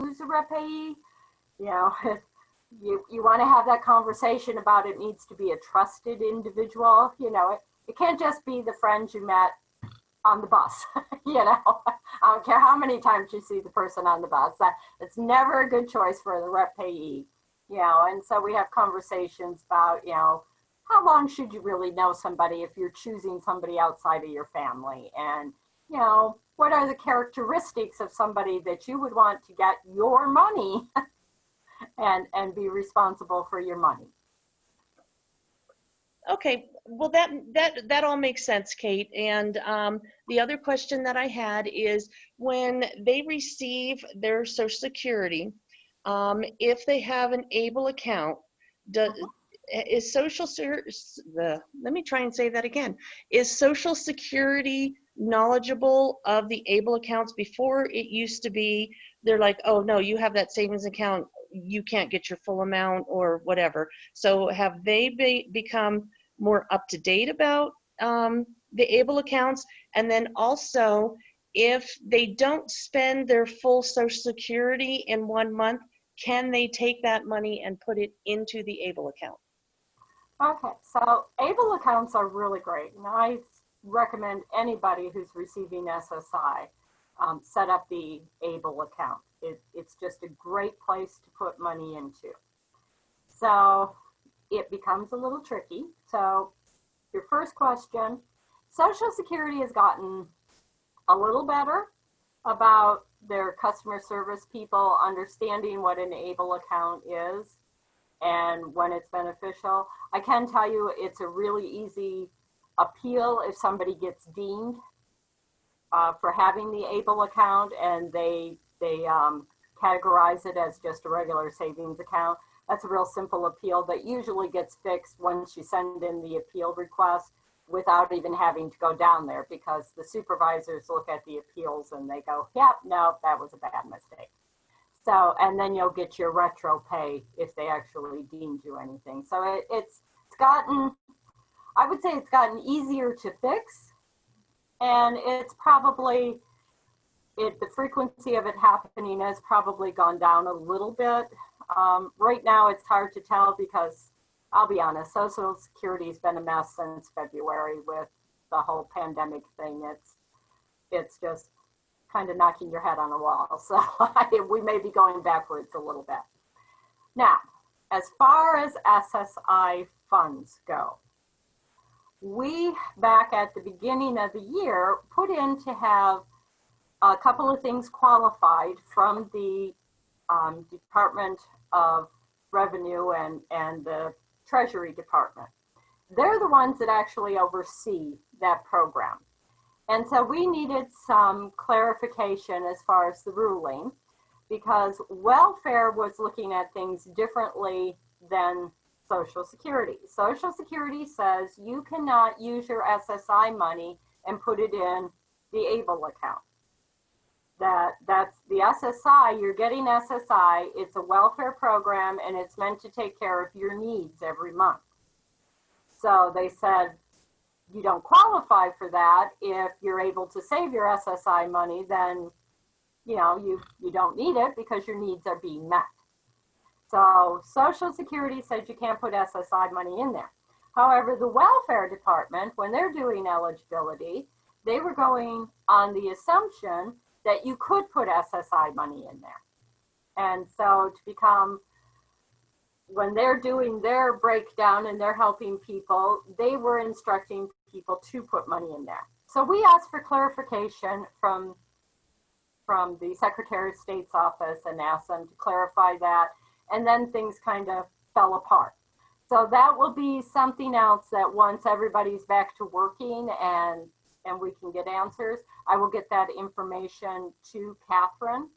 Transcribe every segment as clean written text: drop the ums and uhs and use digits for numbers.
who's a repayee. You know, you want to have that conversation about it needs to be a trusted individual. You know, it can't just be the friends you met on the bus. You know, I don't care how many times you see the person on the bus. It's never a good choice for the repayee. You know, and so we have conversations about, you know, how long should you really know somebody if you're choosing somebody outside of your family? And, you know, what are the characteristics of somebody that you would want to get your money and be responsible for your money? Okay, well that all makes sense, Kate. And the other question that I had is, when they receive their Social Security, if they have an ABLE account, is let me try and say that again. Is Social Security knowledgeable of the ABLE accounts? Before, it used to be, they're like, oh no, you have that savings account, you can't get your full amount or whatever. So have they become more up to date about the ABLE accounts? And then also, if they don't spend their full Social Security in 1 month, can they take that money and put it into the ABLE account? Okay, so ABLE accounts are really great. And I recommend anybody who's receiving SSI set up the ABLE account. It's just a great place to put money into. So it becomes a little tricky. So your first question, Social Security has gotten a little better about their customer service people understanding what an ABLE account is and when it's beneficial. I can tell you it's a really easy appeal if somebody gets deemed for having the ABLE account and they categorize it as just a regular savings account. That's a real simple appeal that usually gets fixed once you send in the appeal request without even having to go down there, because the supervisors look at the appeals and they go, yep, no, that was a bad mistake. So, and then you'll get your retro pay if they actually deemed you anything. So it's gotten, I would say it's gotten easier to fix, and it's probably, the frequency of it happening has probably gone down a little bit. Right now it's hard to tell because, I'll be honest, Social Security has been a mess since February with the whole pandemic thing. It's just kind of knocking your head on a wall. So we may be going backwards a little bit. Now, as far as SSI funds go, we, back at the beginning of the year, put in to have a couple of things qualified from the Department of Revenue and the Treasury Department. They're the ones that actually oversee that program. And so we needed some clarification as far as the ruling, because welfare was looking at things differently than Social Security. Social Security says you cannot use your SSI money and put it in the ABLE account. That's the SSI, you're getting SSI, it's a welfare program and it's meant to take care of your needs every month. So they said, you don't qualify for that. If you're able to save your SSI money, then you know you don't need it because your needs are being met. So Social Security says you can't put SSI money in there. However, the welfare department, when they're doing eligibility, they were going on the assumption that you could put SSI money in there. And so to become, when they're doing their breakdown and they're helping people, they were instructing people to put money in there. So we asked for clarification from the Secretary of State's office and asked them to clarify that. And then things kind of fell apart. So that will be something else that once everybody's back to working and we can get answers, I will get that information to Catherine.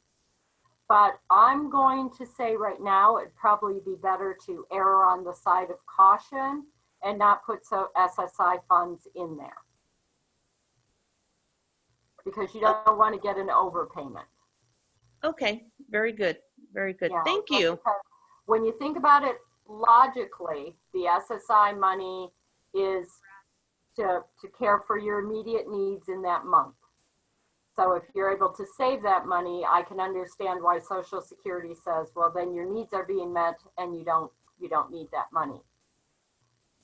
But I'm going to say right now, it'd probably be better to err on the side of caution and not put SSI funds in there, because you don't want to get an overpayment. Okay, very good, very good. Yeah, thank you. When you think about it logically, the SSI money is to care for your immediate needs in that month. So if you're able to save that money, I can understand why Social Security says, well, then your needs are being met and you don't need that money.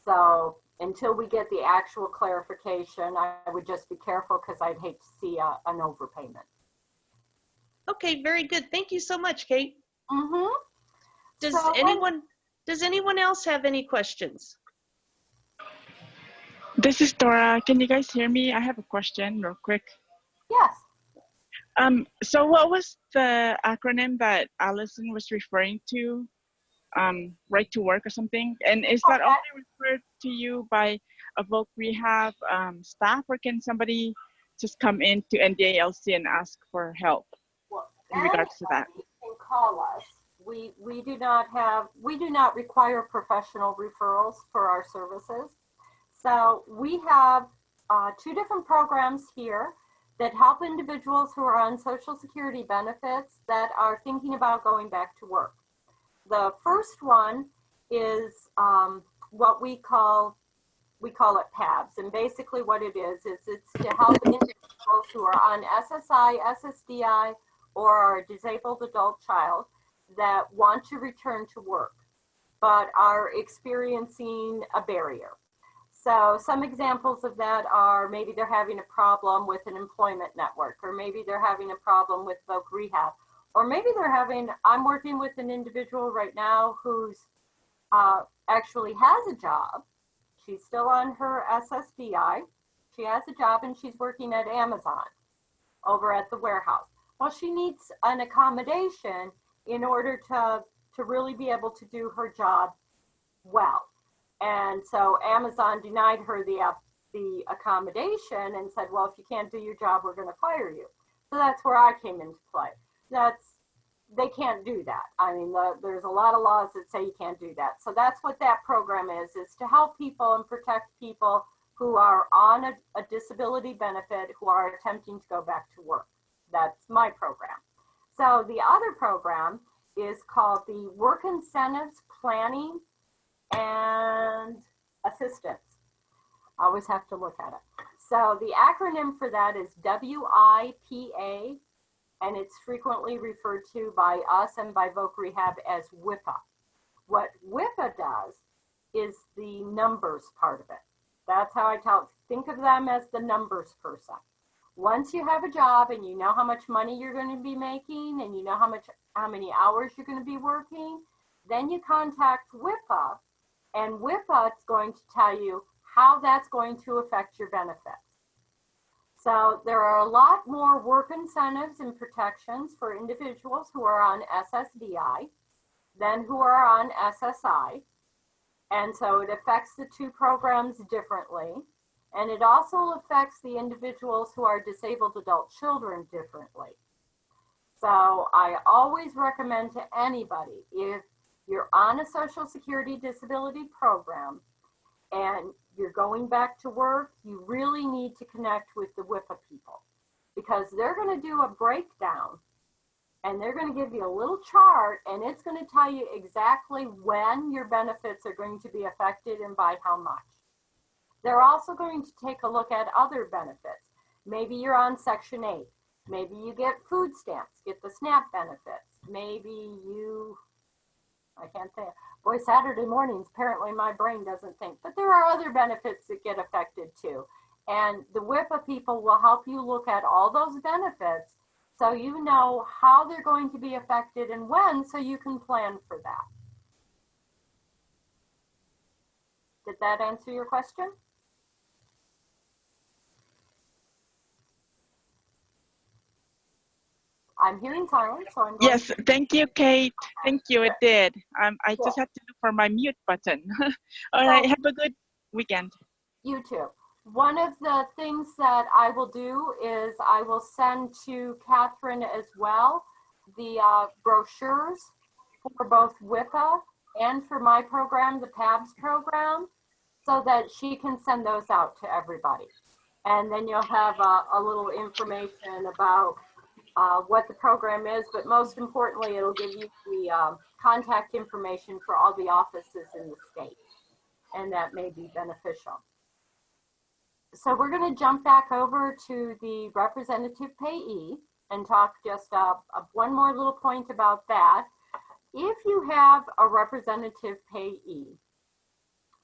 So until we get the actual clarification, I would just be careful because I'd hate to see an overpayment. Okay, very good. Thank you so much, Kate. Mm-hmm. Does So anyone else have any questions? This is Dora. Can you guys hear me? I have a question real quick. Yes. So what was the acronym that Allison was referring to? Right to work or something? And is that only referred to you by a voc rehab staff, or can somebody just come into NDALC and ask for help in regards to that? You can call us. We do not require professional referrals for our services. So we have 2 different programs here that help individuals who are on Social Security benefits that are thinking about going back to work. The first one is what we call it PABS, and basically what it is it's to help individuals who are on SSI, SSDI, or are a disabled adult child that want to return to work, but are experiencing a barrier. So some examples of that are maybe they're having a problem with an employment network, or maybe they're having a problem with voc rehab, or maybe I'm working with an individual right now who's actually has a job. She's still on her SSDI. She has a job and she's working at Amazon over at the warehouse. Well, she needs an accommodation in order to really be able to do her job well. And so Amazon denied her the accommodation and said, well, if you can't do your job, we're going to fire you. So that's where I came into play. They can't do that. I mean, there's a lot of laws that say you can't do that. So that's what that program is to help people and protect people who are on a disability benefit who are attempting to go back to work. That's my program. So the other program is called the Work Incentives Planning and Assistance. I always have to look at it. So the acronym for that is WIPA, and it's frequently referred to by us and by voc rehab as WIPA. What WIPA does is the numbers part of it. That's how I think of them as the numbers person. Once you have a job and you know how much money you're going to be making and you know how many hours you're going to be working, then you contact WIPA, and WIPA is going to tell you how that's going to affect your benefits. So there are a lot more work incentives and protections for individuals who are on SSDI than who are on SSI. And so it affects the 2 programs differently. And it also affects the individuals who are disabled adult children differently. So I always recommend to anybody, if you're on a Social Security disability program and you're going back to work, you really need to connect with the WIPA people, because they're going to do a breakdown and they're going to give you a little chart, and it's going to tell you exactly when your benefits are going to be affected and by how much. They're also going to take a look at other benefits. Maybe you're on Section 8. Maybe you get food stamps, get the SNAP benefits. Maybe I can't think. Boy, Saturday mornings, apparently my brain doesn't think. But there are other benefits that get affected too. And the WIPA people will help you look at all those benefits so you know how they're going to be affected and when, so you can plan for that. Did that answer your question? I'm hearing silence, so I'm going Yes, thank you, Kate. Thank you, it did. I just had to look for my mute button. All right, have a good weekend. You too. One of the things that I will do is I will send to Catherine as well the brochures for both WIPA and for my program, the PABS program, so that she can send those out to everybody. And then you'll have a little information about what the program is, but most importantly, it'll give you the contact information for all the offices in the state, and that may be beneficial. So we're going to jump back over to the representative payee and talk just one more little point about that. If you have a representative payee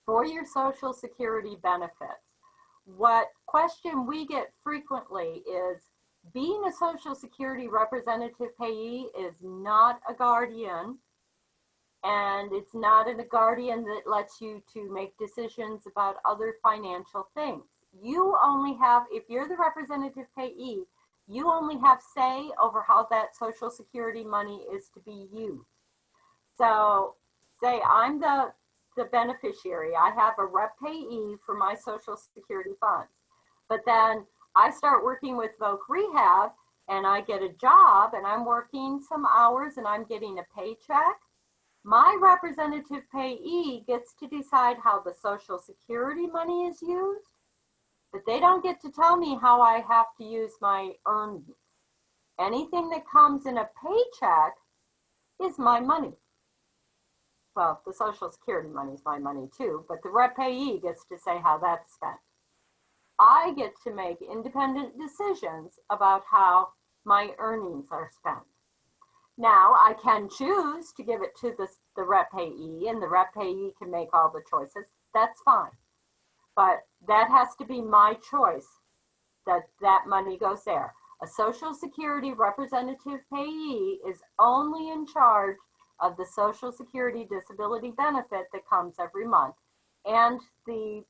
for your Social Security benefits, what question we get frequently is, being a Social Security representative payee is not a guardian, and it's not a guardian that lets you to make decisions about other financial things. You only have, if you're the representative payee, you only have say over how that Social Security money is to be used. So say I'm the beneficiary. I have a rep payee for my Social Security funds. But then I start working with Voc Rehab and I get a job and I'm working some hours and I'm getting a paycheck. My representative payee gets to decide how the Social Security money is used, but they don't get to tell me how I have to use my earnings. Anything that comes in a paycheck is my money. Well, the Social Security money is my money too, but the rep payee gets to say how that's spent. I get to make independent decisions about how my earnings are spent. Now, I can choose to give it to the rep payee, and the rep payee can make all the choices. That's fine. But that has to be my choice, that money goes there. A Social Security representative payee is only in charge of the Social Security disability benefit that comes every month, and the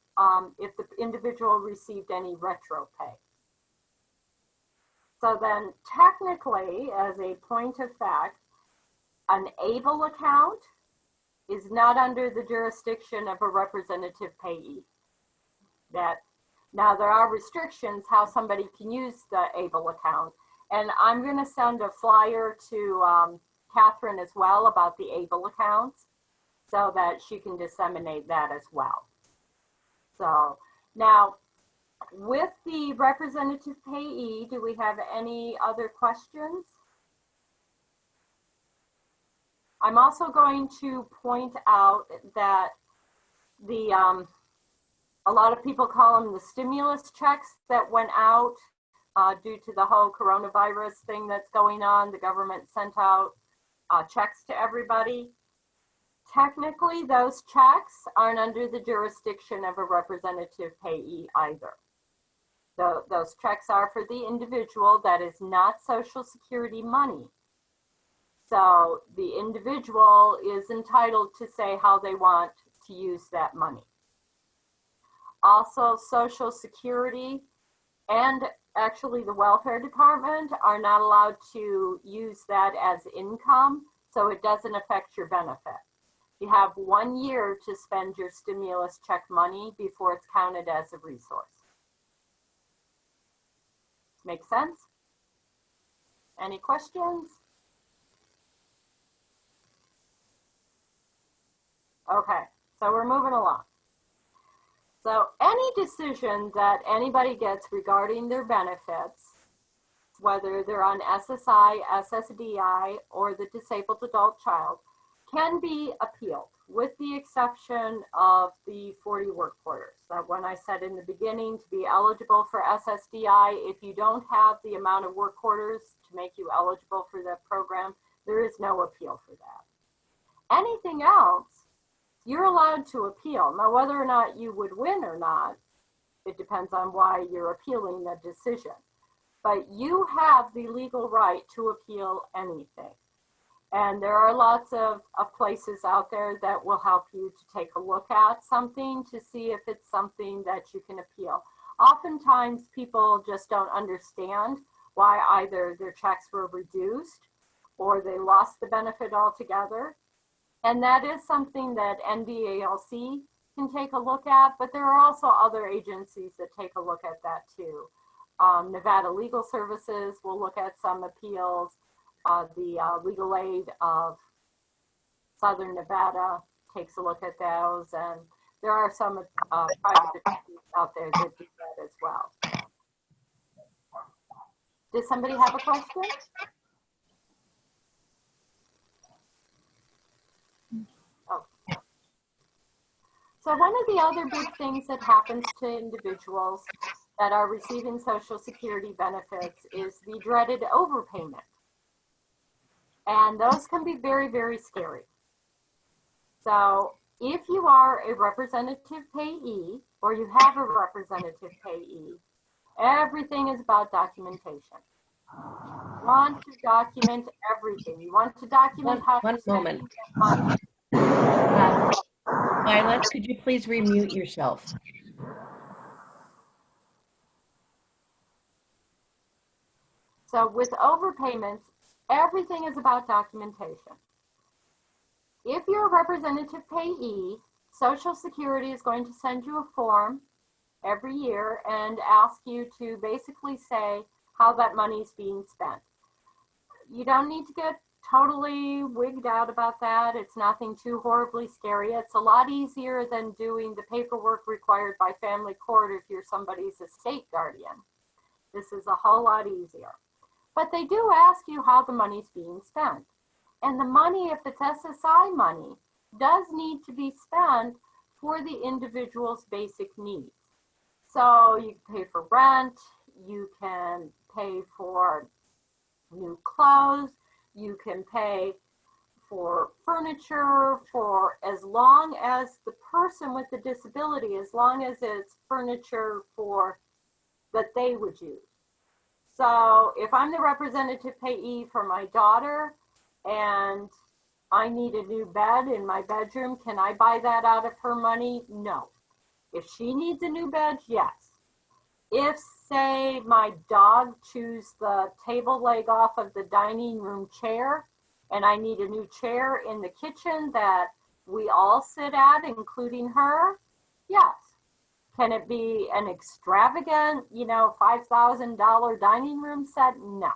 if the individual received any retro pay. So then technically, as a point of fact, an ABLE account is not under the jurisdiction of a representative payee. Now there are restrictions how somebody can use the ABLE account, and I'm going to send a flyer to Catherine as well about the ABLE accounts so that she can disseminate that as well. So now, with the representative payee, do we have any other questions? I'm also going to point out that a lot of people call them the stimulus checks that went out due to the whole coronavirus thing that's going on. The government sent out checks to everybody. Technically, those checks aren't under the jurisdiction of a representative payee either. Those checks are for the individual. That is not Social Security money. So the individual is entitled to say how they want to use that money. Also, Social Security and actually the welfare department are not allowed to use that as income, so it doesn't affect your benefit. You have 1 year to spend your stimulus check money before it's counted as a resource. Make sense? Any questions? Okay, so we're moving along. So any decision that anybody gets regarding their benefits, whether they're on SSI, SSDI, or the disabled adult child, can be appealed, with the exception of the 40 work quarters. So when I said in the beginning, to be eligible for SSDI, if you don't have the amount of work quarters to make you eligible for that program, there is no appeal for that. Anything else, you're allowed to appeal. Now, whether or not you would win or not, it depends on why you're appealing the decision. But you have the legal right to appeal anything. And there are lots of places out there that will help you to take a look at something to see if it's something that you can appeal. Oftentimes, people just don't understand why either their checks were reduced or they lost the benefit altogether. And that is something that NVALC can take a look at, but there are also other agencies that take a look at that too. Nevada Legal Services will look at some appeals. The Legal Aid of Southern Nevada takes a look at those, and there are some private attorneys out there that do that as well. Does somebody have a question? Oh. So one of the other big things that happens to individuals that are receiving Social Security benefits is the dreaded overpayment. And those can be very, very scary. So if you are a representative payee or you have a representative payee, everything is about documentation. You want to document everything. You want to document how One you're spending moment. money. Violet, could you please remute yourself? So with overpayments, everything is about documentation. If you're a representative payee, Social Security is going to send you a form every year and ask you to basically say how that money is being spent. You don't need to get totally wigged out about that. It's nothing too horribly scary. It's a lot easier than doing the paperwork required by family court if you're somebody's estate guardian. This is a whole lot easier. But they do ask you how the money's being spent. And the money, if it's SSI money, does need to be spent for the individual's basic needs. So you can pay for rent, you can pay for new clothes, you can pay for furniture, for as long as the person with the disability, as long as it's furniture for that they would use. So if I'm the representative payee for my daughter and I need a new bed in my bedroom, can I buy that out of her money? No. If she needs a new bed, yes. If, say, my dog chews the table leg off of the dining room chair and I need a new chair in the kitchen that we all sit at, including her, yes. Can it be an extravagant, $5,000 dining room set? No.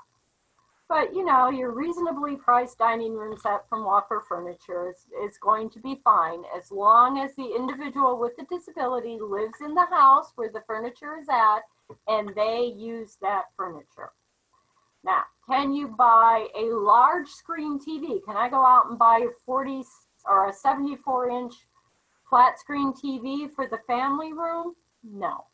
But, your reasonably priced dining room set from Walker Furniture is going to be fine as long as the individual with the disability lives in the house where the furniture is at and they use that furniture. Now, can you buy a large screen TV? Can I go out and buy a 40 or a 74-inch flat screen TV for the family room? No.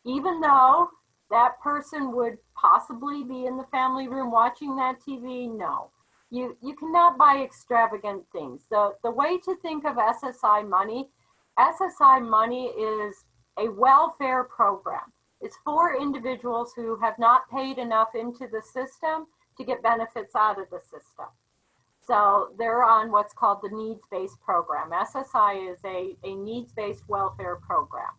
Even though that person would possibly be in the family room watching that TV, no. You cannot buy extravagant things. The way to think of SSI money is a welfare program. It's for individuals who have not paid enough into the system to get benefits out of the system. So they're on what's called the needs-based program. SSI is a needs-based welfare program.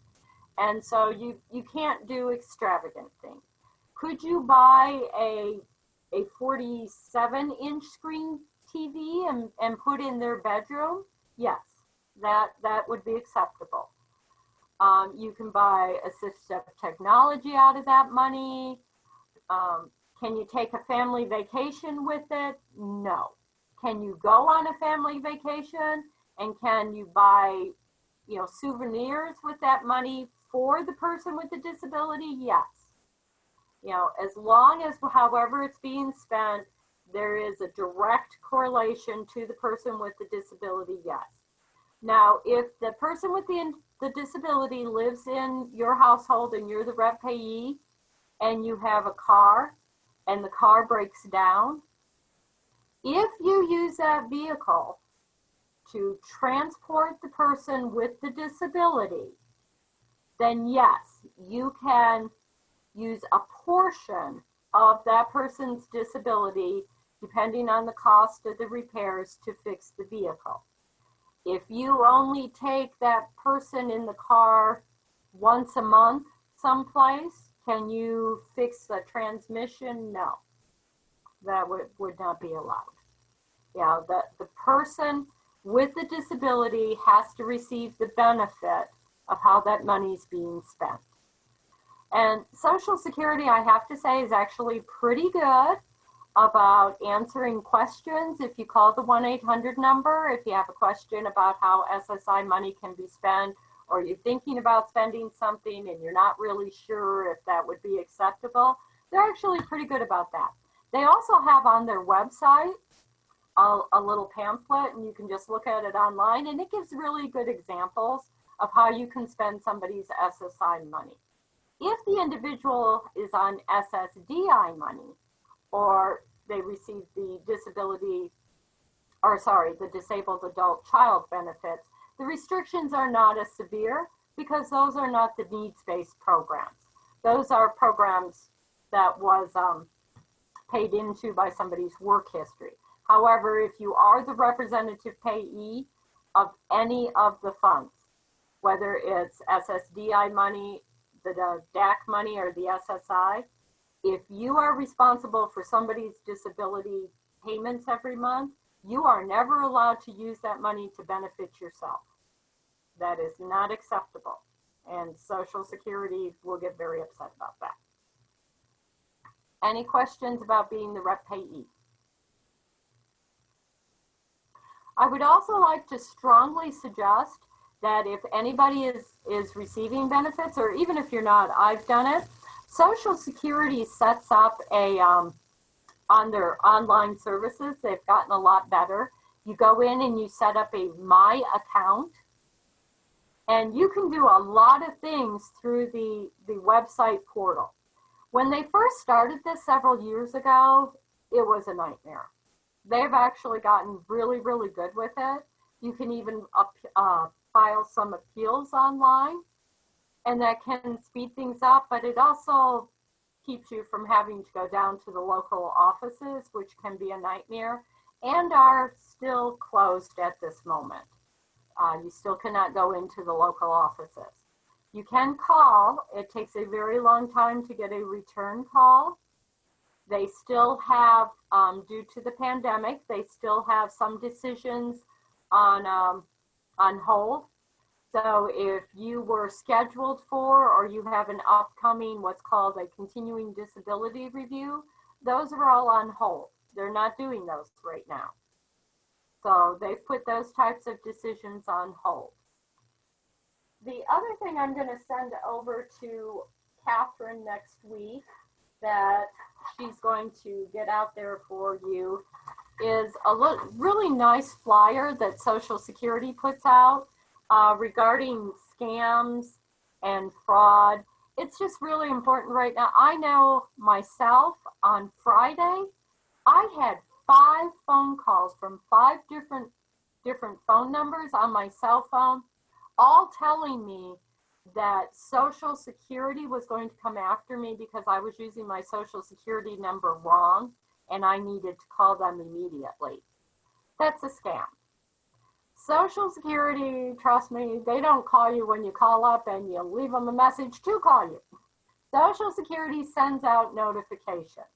And so you can't do extravagant things. Could you buy a 47-inch screen TV and put in their bedroom? Yes, that would be acceptable. You can buy assistive technology out of that money. Can you take a family vacation with it? No. Can you go on a family vacation and can you buy, souvenirs with that money for the person with the disability? Yes. As long as, however it's being spent, there is a direct correlation to the person with the disability, yes. Now, if the person with the disability lives in your household and you're the rep payee and you have a car and the car breaks down, if you use that vehicle to transport the person with the disability, then yes, you can use a portion of that person's disability, depending on the cost of the repairs, to fix the vehicle. If you only take that person in the car once a month someplace, can you fix the transmission? No, that would not be allowed. The person with the disability has to receive the benefit of how that money is being spent. And Social Security, I have to say, is actually pretty good about answering questions. If you call the 1-800 number, if you have a question about how SSI money can be spent, or you're thinking about spending something and you're not really sure if that would be acceptable, they're actually pretty good about that. They also have on their website a little pamphlet, and you can just look at it online, and it gives really good examples of how you can spend somebody's SSI money. If the individual is on SSDI money, or they receive the the disabled adult child benefits, the restrictions are not as severe because those are not the needs-based programs. Those are programs that was paid into by somebody's work history. However, if you are the representative payee of any of the funds, whether it's SSDI money, the DAC money, or the SSI, if you are responsible for somebody's disability payments every month, you are never allowed to use that money to benefit yourself. That is not acceptable. And Social Security will get very upset about that. Any questions about being the rep payee? I would also like to strongly suggest that if anybody is receiving benefits, or even if you're not, I've done it, Social Security sets up a, on their online services, they've gotten a lot better. You go in and you set up a My Account, and you can do a lot of things through the website portal. When they first started this several years ago, it was a nightmare. They've actually gotten really, really good with it. You can even file some appeals online, and that can speed things up, but it also keeps you from having to go down to the local offices, which can be a nightmare, and are still closed at this moment. You still cannot go into the local offices. You can call. It takes a very long time to get a return call. They still have, due to the pandemic, they still have some decisions on hold. So if you were scheduled for, or you have an upcoming, what's called a continuing disability review, those are all on hold. They're not doing those right now. So they've put those types of decisions on hold. The other thing I'm going to send over to Catherine next week that she's going to get out there for you is a really nice flyer that Social Security puts out regarding scams and fraud. It's just really important right now. I know myself, on Friday, I had 5 phone calls from 5 different phone numbers on my cell phone, all telling me that Social Security was going to come after me because I was using my Social Security number wrong and I needed to call them immediately. That's a scam. Social Security, trust me, they don't call you when you call up and you leave them a message to call you. Social Security sends out notifications.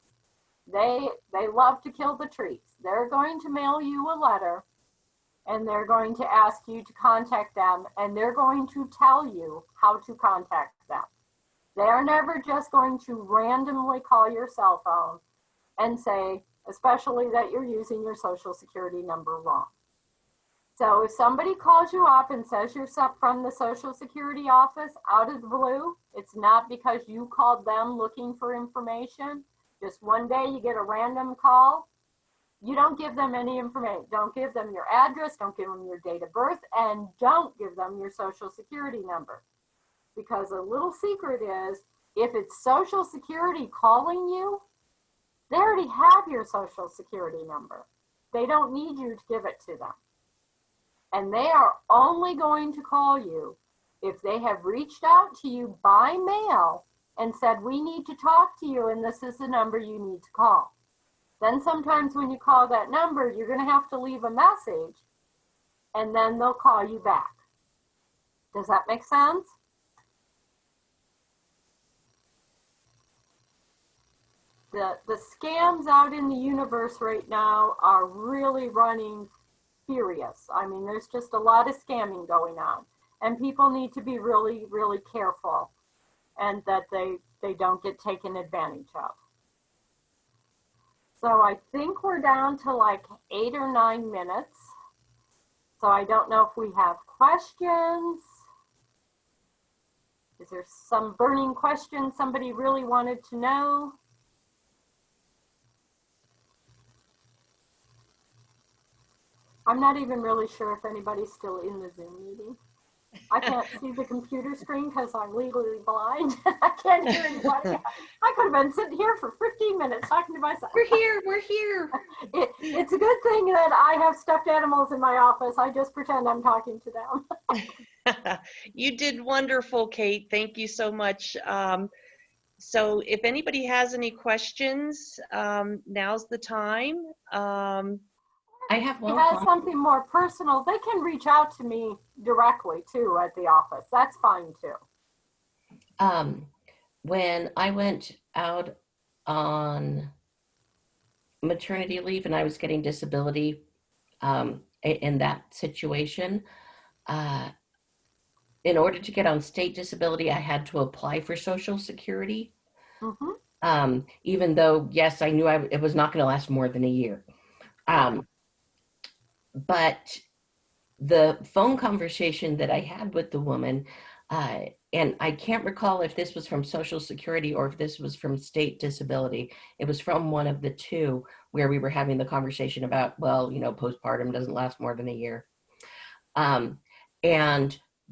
They love to kill the trees. They're going to mail you a letter, and they're going to ask you to contact them, and they're going to tell you how to contact them. They are never just going to randomly call your cell phone and say, especially that you're using your Social Security number wrong. So if somebody calls you up and says you're from the Social Security office out of the blue, it's not because you called them looking for information. Just one day you get a random call. You don't give them any information. Don't give them your address, don't give them your date of birth, and don't give them your Social Security number. Because a little secret is, if it's Social Security calling you, they already have your Social Security number. They don't need you to give it to them. And they are only going to call you if they have reached out to you by mail and said, we need to talk to you and this is the number you need to call. Then sometimes when you call that number, you're going to have to leave a message and then they'll call you back. Does that make sense? The scams out in the universe right now are really running furious. I mean, there's just a lot of scamming going on, and people need to be really, really careful and that they don't get taken advantage of. So I think we're down to like 8 or 9 minutes. So I don't know if we have questions. Is there some burning question somebody really wanted to know? I'm not even really sure if anybody's still in the Zoom meeting. I can't see the computer screen because I'm legally blind. I can't hear anybody. I could have been sitting here for 15 minutes talking to myself. We're here. We're here. It's a good thing that I have stuffed animals in my office. I just pretend I'm talking to them. You did wonderful, Kate. Thank you so much. So if anybody has any questions, now's the time. I have If one it has comment. something more personal, they can reach out to me directly too at the office. That's fine too. When I went out on maternity leave and I was getting disability in that situation, in order to get on state disability, I had to apply for Social Security. Mm-hmm. Even though, yes, I knew it was not going to last more than a year. But the phone conversation that I had with the woman, and I can't recall if this was from Social Security or if this was from state disability. It was from one of the two where we were having the conversation about, well, you know, postpartum doesn't last more than a year. And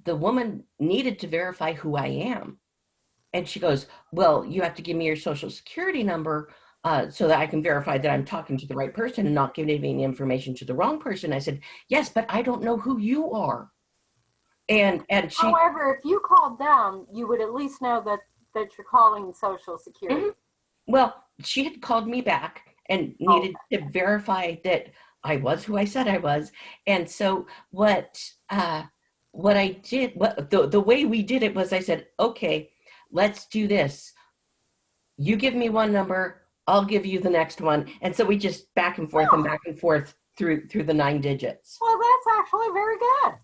the woman needed to verify who I am. And she goes, well, you have to give me your Social Security number so that I can verify that I'm talking to the right person and not giving any information to the wrong person. I said, yes, but I don't know who you are. And she. However, if you called them, you would at least know that you're calling Social Security. Mm-hmm. Well, she had called me back and needed to verify that I was who I said I was. And so what I did, the way we did it was I said, okay, let's do this. You give me one number, I'll give you the next one. And so we just back and forth and back and forth through the 9 digits. Well, that's actually very good.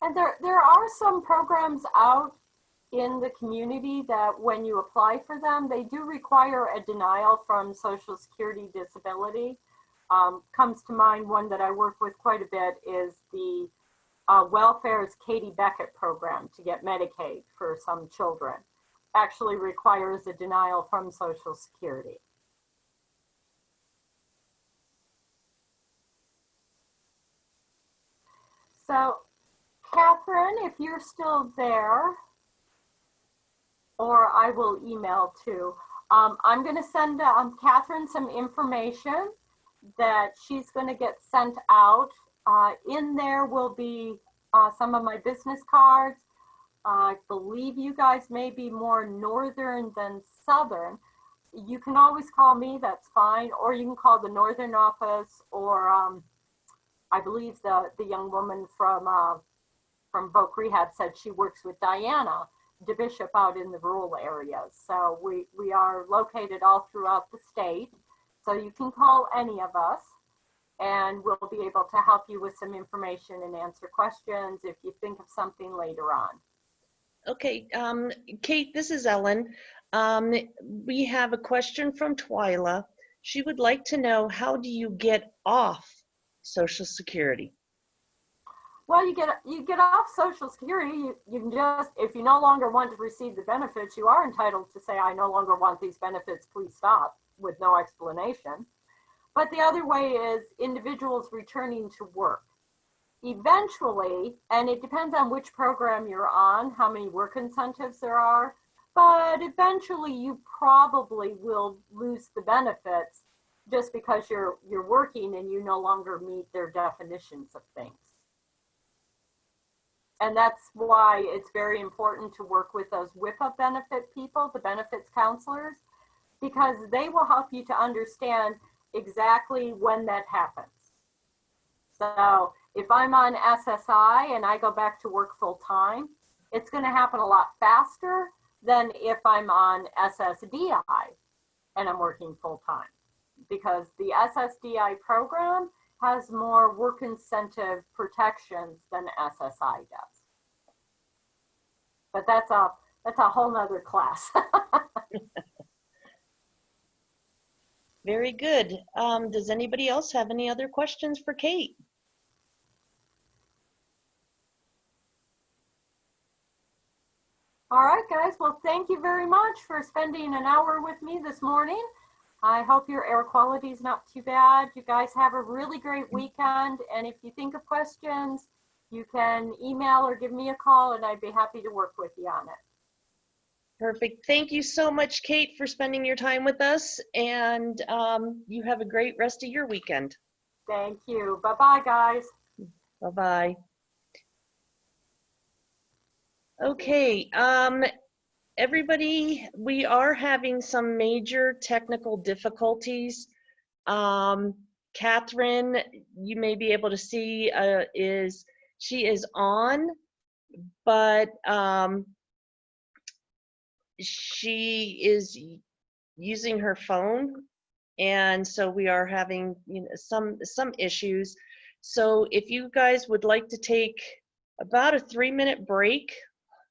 And there are some programs out in the community that when you apply for them, they do require a denial from Social Security disability. Comes to mind one that I work with quite a bit is the Welfare's Katie Beckett program to get Medicaid for some children. Actually requires a denial from Social Security. So, Catherine, if you're still there, or I will email too, I'm going to send Catherine some information that she's going to get sent out. In there will be some of my business cards. I believe you guys may be more northern than southern. You can always call me, that's fine, or you can call the northern office, or I believe the young woman from Voc Rehab said she works with Diana DeBishop out in the rural areas. So we are located all throughout the state. So you can call any of us and we'll be able to help you with some information and answer questions if you think of something later on. Okay, Kate, this is Ellen. We have a question from Twyla. She would like to know, how do you get off Social Security? Well, you get off Social Security. You can just, if you no longer want to receive the benefits, you are entitled to say, I no longer want these benefits, please stop, with no explanation. But the other way is individuals returning to work. Eventually, and it depends on which program you're on, how many work incentives there are, but eventually you probably will lose the benefits just because you're working and you no longer meet their definitions of things. And that's why it's very important to work with those WIPA benefit people, the benefits counselors, because they will help you to understand exactly when that happens. So if I'm on SSI and I go back to work full time, it's going to happen a lot faster than if I'm on SSDI and I'm working full time, because the SSDI program has more work incentive protections than SSI does. But that's a whole nother class. Very good. Does anybody else have any other questions for Kate? All right, guys. Well, thank you very much for spending an hour with me this morning. I hope your air quality is not too bad. You guys have a really great weekend. And if you think of questions, you can email or give me a call, and I'd be happy to work with you on it. Perfect. Thank you so much, Kate, for spending your time with us. And you have a great rest of your weekend. Thank you. Bye-bye, guys. Bye-bye. Okay, everybody, we are having some major technical difficulties. Catherine, you may be able to see, she is on, but she is using her phone, and so we are having, you know, some issues. So if you guys would like to take about a 3-minute break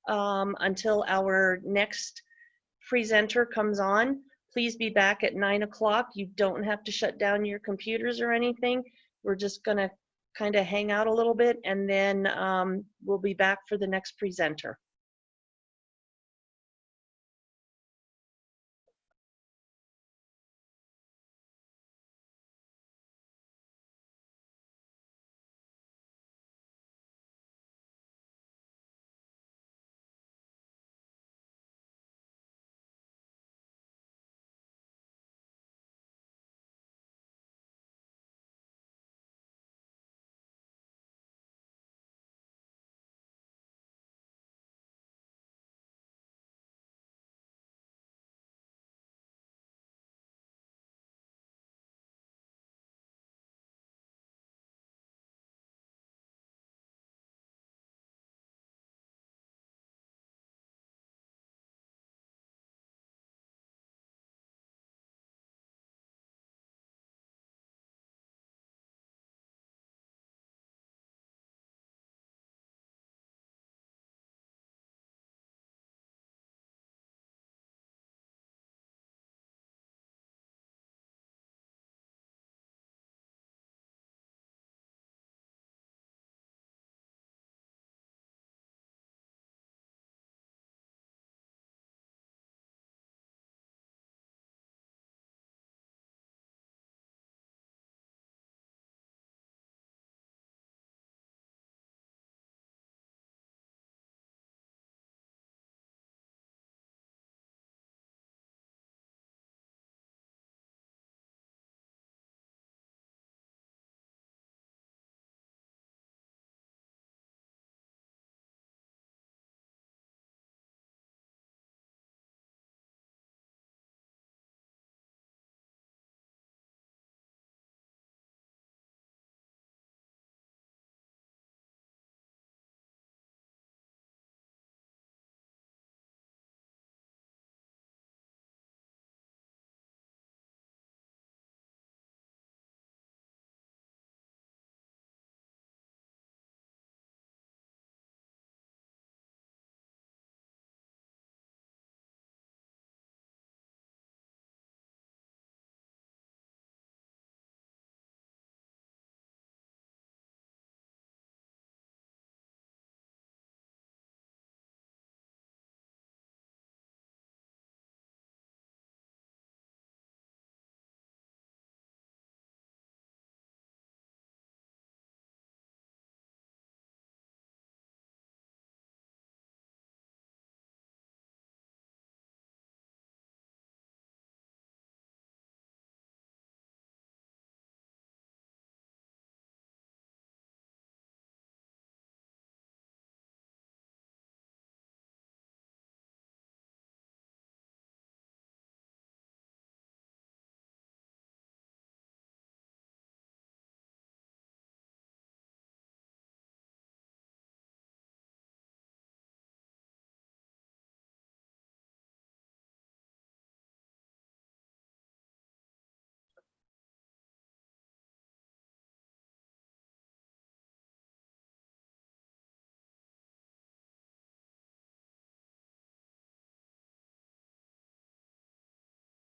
until our next presenter comes on, please be back at 9 o'clock. You don't have to shut down your computers or anything. We're just gonna kind of hang out a little bit, and then we'll be back for the next presenter.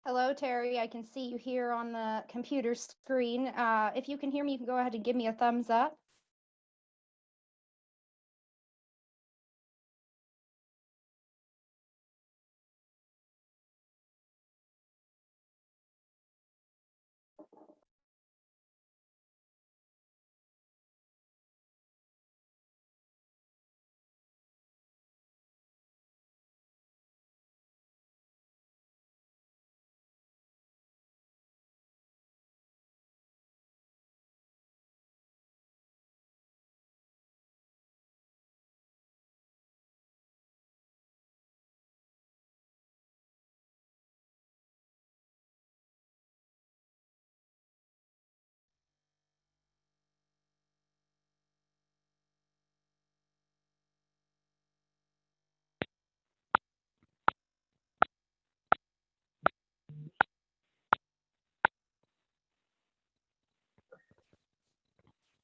Hello, Terry. I can see you here on the computer screen. If you can hear me, you can go ahead and give me a thumbs up.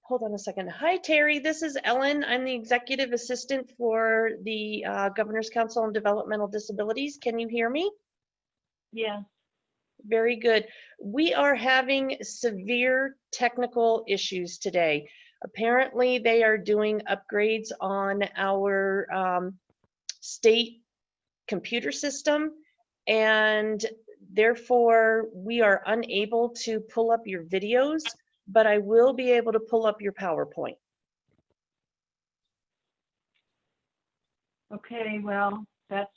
Hold on a second. Hi, Terry. This is Ellen. I'm the executive assistant for the Governor's Council on Developmental Disabilities. Can you hear me? Yeah. Very good. We are having severe technical issues today. Apparently, they are doing upgrades on our state computer system, and therefore we are unable to pull up your videos, but I will be able to pull up your PowerPoint. Okay, well, that's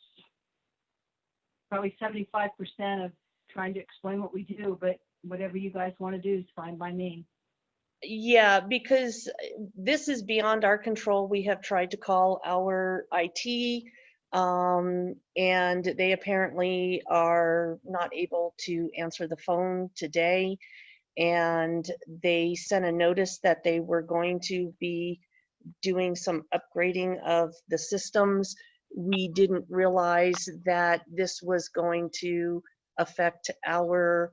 probably 75% of trying to explain what we do, but whatever you guys want to do is fine by me. Yeah, because this is beyond our control. We have tried to call our IT, and they apparently are not able to answer the phone today. And they sent a notice that they were going to be doing some upgrading of the systems. We didn't realize that this was going to affect our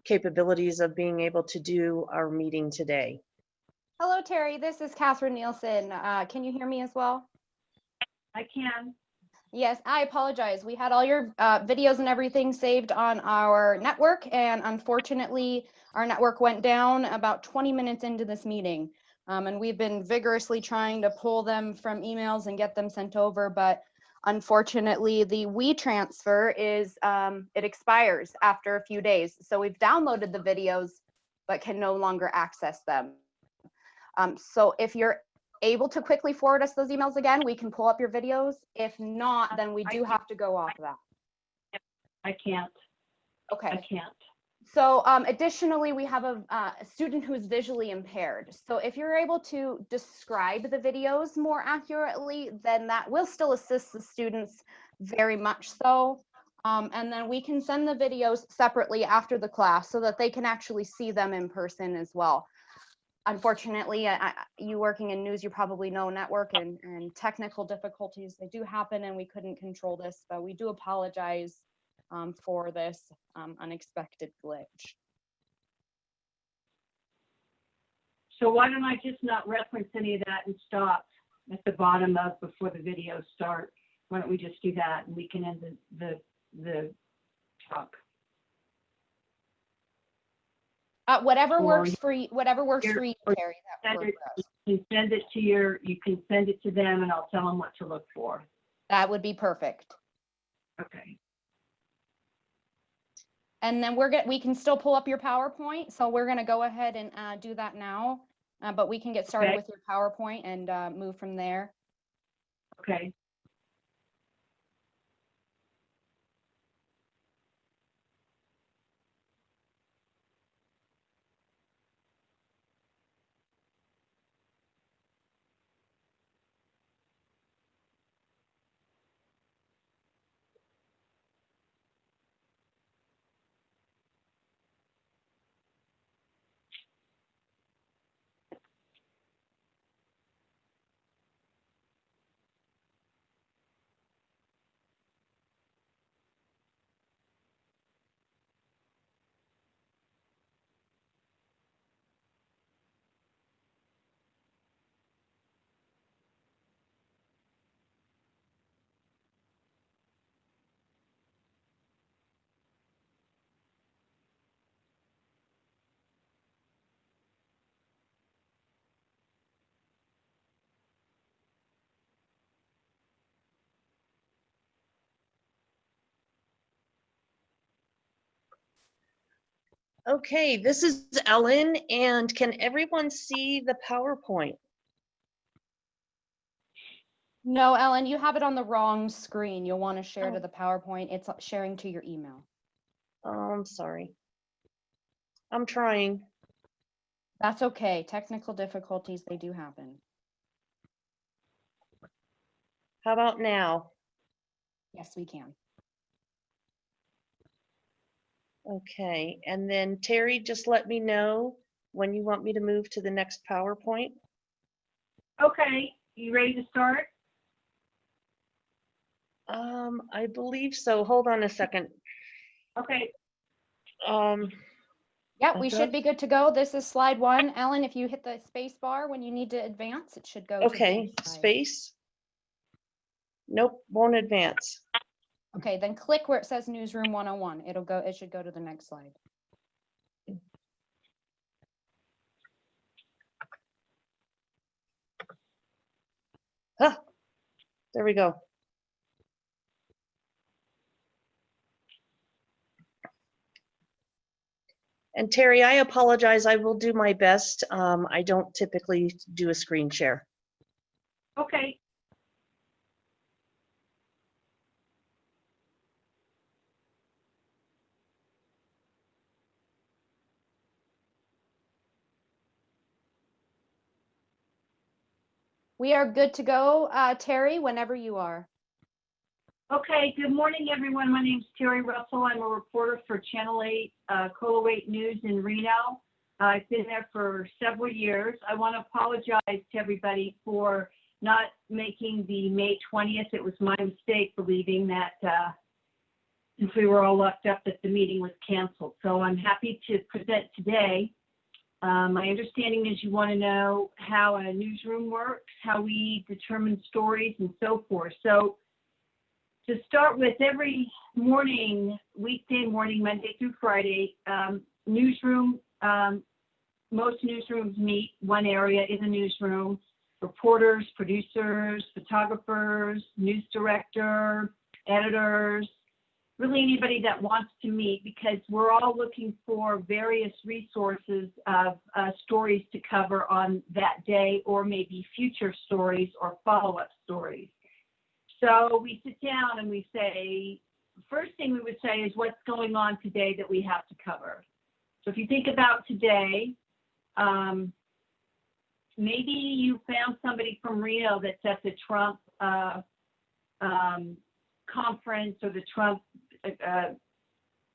capabilities of being able to do our meeting today. Hello, Terry. This is Catherine Nielsen. Can you hear me as well? I can. Yes, I apologize. We had all your videos and everything saved on our network, and unfortunately, our network went down about 20 minutes into this meeting. And we've been vigorously trying to pull them from emails and get them sent over, but unfortunately, the WeTransfer is, it expires after a few days. So we've downloaded the videos, but can no longer access them. So if you're able to quickly forward us those emails again, we can pull up your videos. If not, then we do have to go off of that. I can't. Okay. I can't. So additionally, we have a student who is visually impaired. So if you're able to describe the videos more accurately, then that will still assist the students very much so. And then we can send the videos separately after the class so that they can actually see them in person as well. Unfortunately, you working in news, you probably know network and technical difficulties, they do happen, and we couldn't control this, but we do apologize for this unexpected glitch. So why don't I just not reference any of that and stop at the bottom of before the videos start? Why don't we just do that and we can end the talk? Whatever Or works for you, whatever works for you, or Terry, that send works it, for us. you can send it to you can send it to them and I'll tell them what to look for. That would be perfect. Okay. And then we can still pull up your PowerPoint. So we're gonna go ahead and do that now, but we can get started Okay. with your PowerPoint and move from there. Okay. Okay, this is Ellen, and can everyone see the PowerPoint? No, Ellen, you have it on the wrong screen. You'll want to share Oh. to the PowerPoint. It's sharing to your email. Oh, I'm sorry. I'm trying. That's okay. Technical difficulties, they do happen. How about now? Yes, we can. Okay, and then Terry, just let me know when you want me to move to the next PowerPoint. Okay, you ready to start? I believe so. Hold on a second. Okay, Yeah, we Okay. should be good to go. This is slide 1. Ellen, if you hit the space bar when you need to advance, it should go to the Okay, next slide. space. Nope, won't advance. Okay, then click where it says Newsroom 101. It should go to the next slide. Ah, there we go. And Terry, I apologize. I will do my best. I don't typically do a screen share. okay. We are good to go, Terry, whenever you are. Okay, good morning, everyone. My name is Terry Russell. I'm a reporter for Channel 8, Cola 8 News in Reno. I've been there for several years. I want to apologize to everybody for not making the May 20th. It was my mistake believing that since we were all locked up that the meeting was canceled. So I'm happy to present today. My understanding is you want to know how a newsroom works, how we determine stories and so forth. So to start with, every morning, weekday morning, Monday through Friday, most newsrooms meet one area in the newsroom, reporters, producers, photographers, news director, editors, really anybody that wants to meet, because we're all looking for various resources of stories to cover on that day, or maybe future stories or follow-up stories. So we sit down and we say, first thing we would say is what's going on today that we have to cover. So if you think about today, maybe you found somebody from Reno that's at the Trump conference or the Trump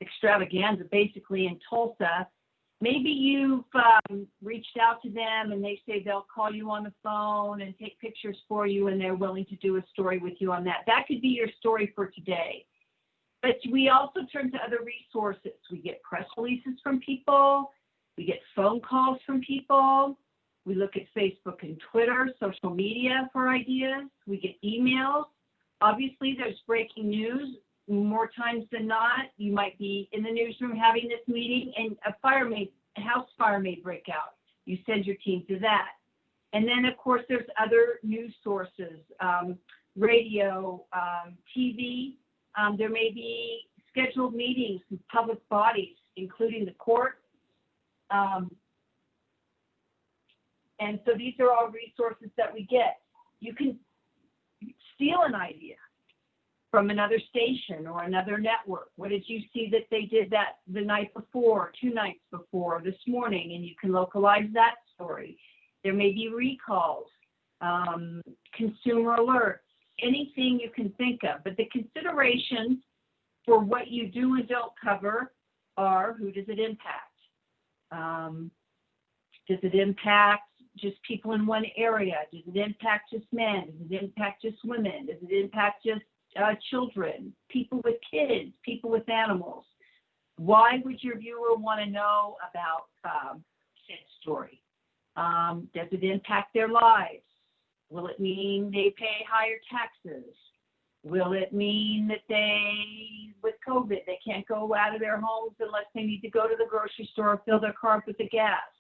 extravaganza, basically in Tulsa. Maybe you've reached out to them and they say they'll call you on the phone and take pictures for you, and they're willing to do a story with you on that. That could be your story for today. But we also turn to other resources. We get press releases from people. We get phone calls from people. We look at Facebook and Twitter, social media for ideas. We get emails. Obviously, there's breaking news. More times than not, you might be in the newsroom having this meeting and a house fire may break out. You send your team to that. And then, of course, there's other news sources, radio, TV. There may be scheduled meetings with public bodies, including the court. And so these are all resources that we get. You can steal an idea from another station or another network. What did you see that they did that the night before, 2 nights before, this morning, and you can localize that story. There may be recalls, consumer alerts, anything you can think of. But the considerations for what you do and don't cover are, who does it impact? Does it impact just people in one area? Does it impact just men? Does it impact just women? Does it impact just children, people with kids, people with animals? Why would your viewer want to know about said story? Does it impact their lives? Will it mean they pay higher taxes? Will it mean that with COVID, they can't go out of their homes unless they need to go to the grocery store or fill their car up with the gas?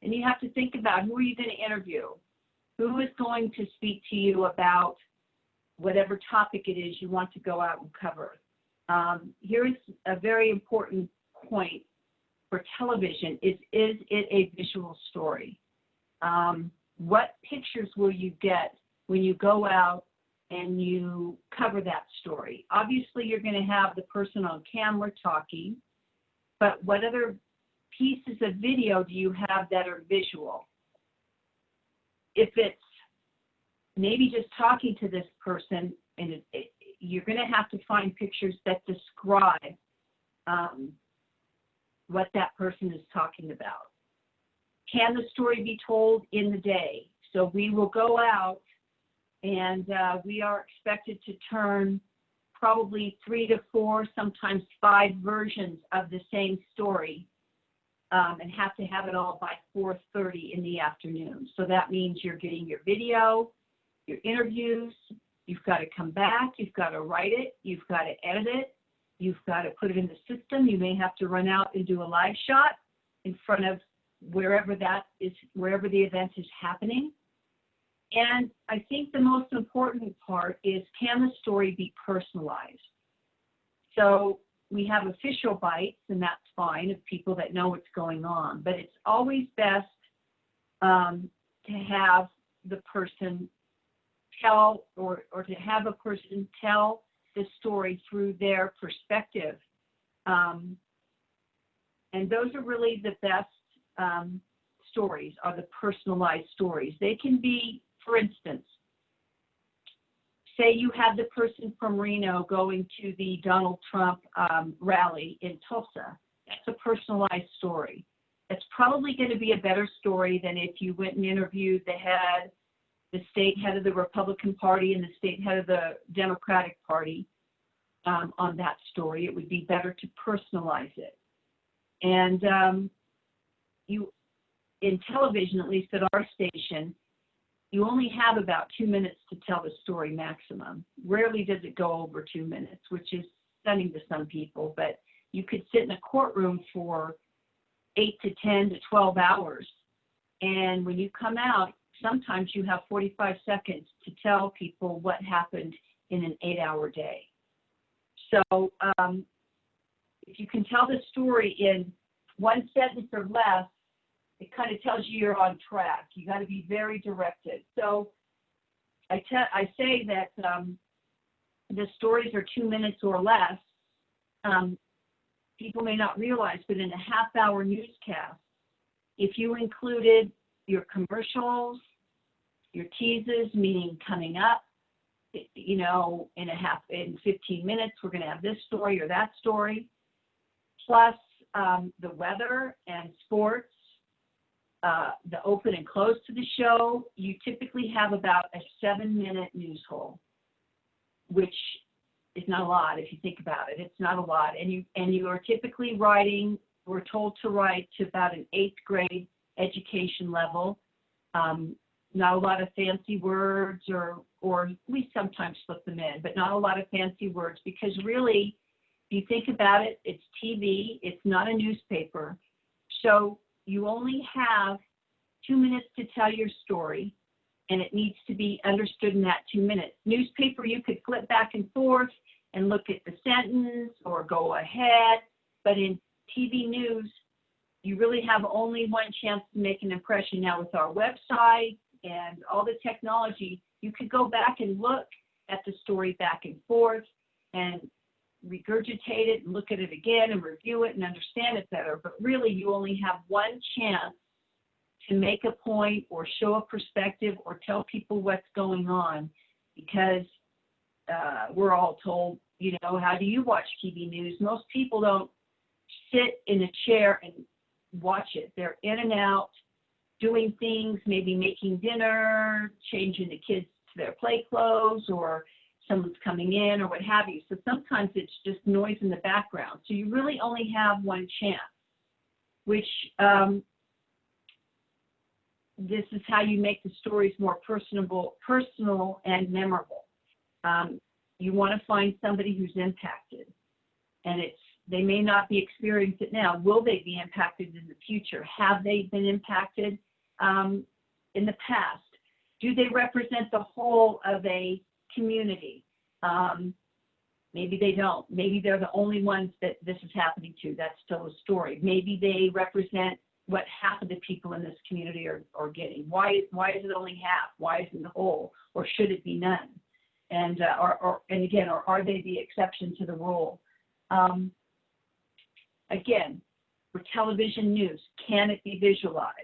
And you have to think about, who are you going to interview? Who is going to speak to you about whatever topic it is you want to go out and cover? Here's a very important point for television is it a visual story? What pictures will you get when you go out and you cover that story? Obviously, you're going to have the person on camera talking, but what other pieces of video do you have that are visual? If it's maybe just talking to this person, and you're going to have to find pictures that describe what that person is talking about. Can the story be told in the day? So we will go out and we are expected to turn probably 3 to 4, sometimes 5 versions of the same story, and have to have it all by 4:30 in the afternoon. So that means you're getting your video, your interviews, you've got to come back, you've got to write it, you've got to edit it, you've got to put it in the system. You may have to run out and do a live shot in front of wherever that is, wherever the event is happening. And I think the most important part is, can the story be personalized? So we have official bites, and that's fine of people that know what's going on, but it's always best to have the person tell, or to have a person tell the story through their perspective. And those are really the best stories, are the personalized stories. They can be, for instance, say you had the person from Reno going to the Donald Trump rally in Tulsa. That's a personalized story. That's probably going to be a better story than if you went and interviewed the state head of the Republican Party and the state head of the Democratic Party on that story. It would be better to personalize it. And in television, at least at our station, you only have about 2 minutes to tell the story maximum. Rarely does it go over 2 minutes, which is stunning to some people, but you could sit in a courtroom for 8 to 10 to 12 hours. And when you come out, sometimes you have 45 seconds to tell people what happened in an 8-hour day. So if you can tell the story in 1 sentence or less, it kind of tells you you're on track. You got to be very directed. So I say that the stories are 2 minutes or less. People may not realize, but in a half-hour newscast, if you included your commercials, your teases, meaning coming up, you know, in 15 minutes, we're going to have this story or that story, plus the weather and sports, the open and close to the show, you typically have about a 7-minute news hole, which is not a lot if you think about it. It's not a lot. And you are typically writing, we're told to write to about an 8th grade education level. Not a lot of fancy words, or we sometimes slip them in, but not a lot of fancy words, because really, if you think about it, it's TV, it's not a newspaper. So you only have 2 minutes to tell your story, and it needs to be understood in that 2 minutes. Newspaper, you could flip back and forth and look at the sentence or go ahead, but in TV news, you really have only one chance to make an impression. Now with our website and all the technology, you could go back and look at the story back and forth and regurgitate it and look at it again and review it and understand it better. But really, you only have one chance to make a point or show a perspective or tell people what's going on, because we're all told, you know, how do you watch TV news? Most people don't sit in a chair and watch it. They're in and out, doing things, maybe making dinner, changing the kids to their play clothes, or someone's coming in or what have you. So sometimes it's just noise in the background. So you really only have one chance, which this is how you make the stories more personal and memorable. You want to find somebody who's impacted, and they may not be experiencing it now. Will they be impacted in the future? Have they been impacted in the past? Do they represent the whole of a community? Maybe they don't. Maybe they're the only ones that this is happening to. That's still a story. Maybe they represent what half of the people in this community are getting. Why is it only half? Why isn't the whole? Or should it be none? And again, are they the exception to the rule? Again, for television news, can it be visualized?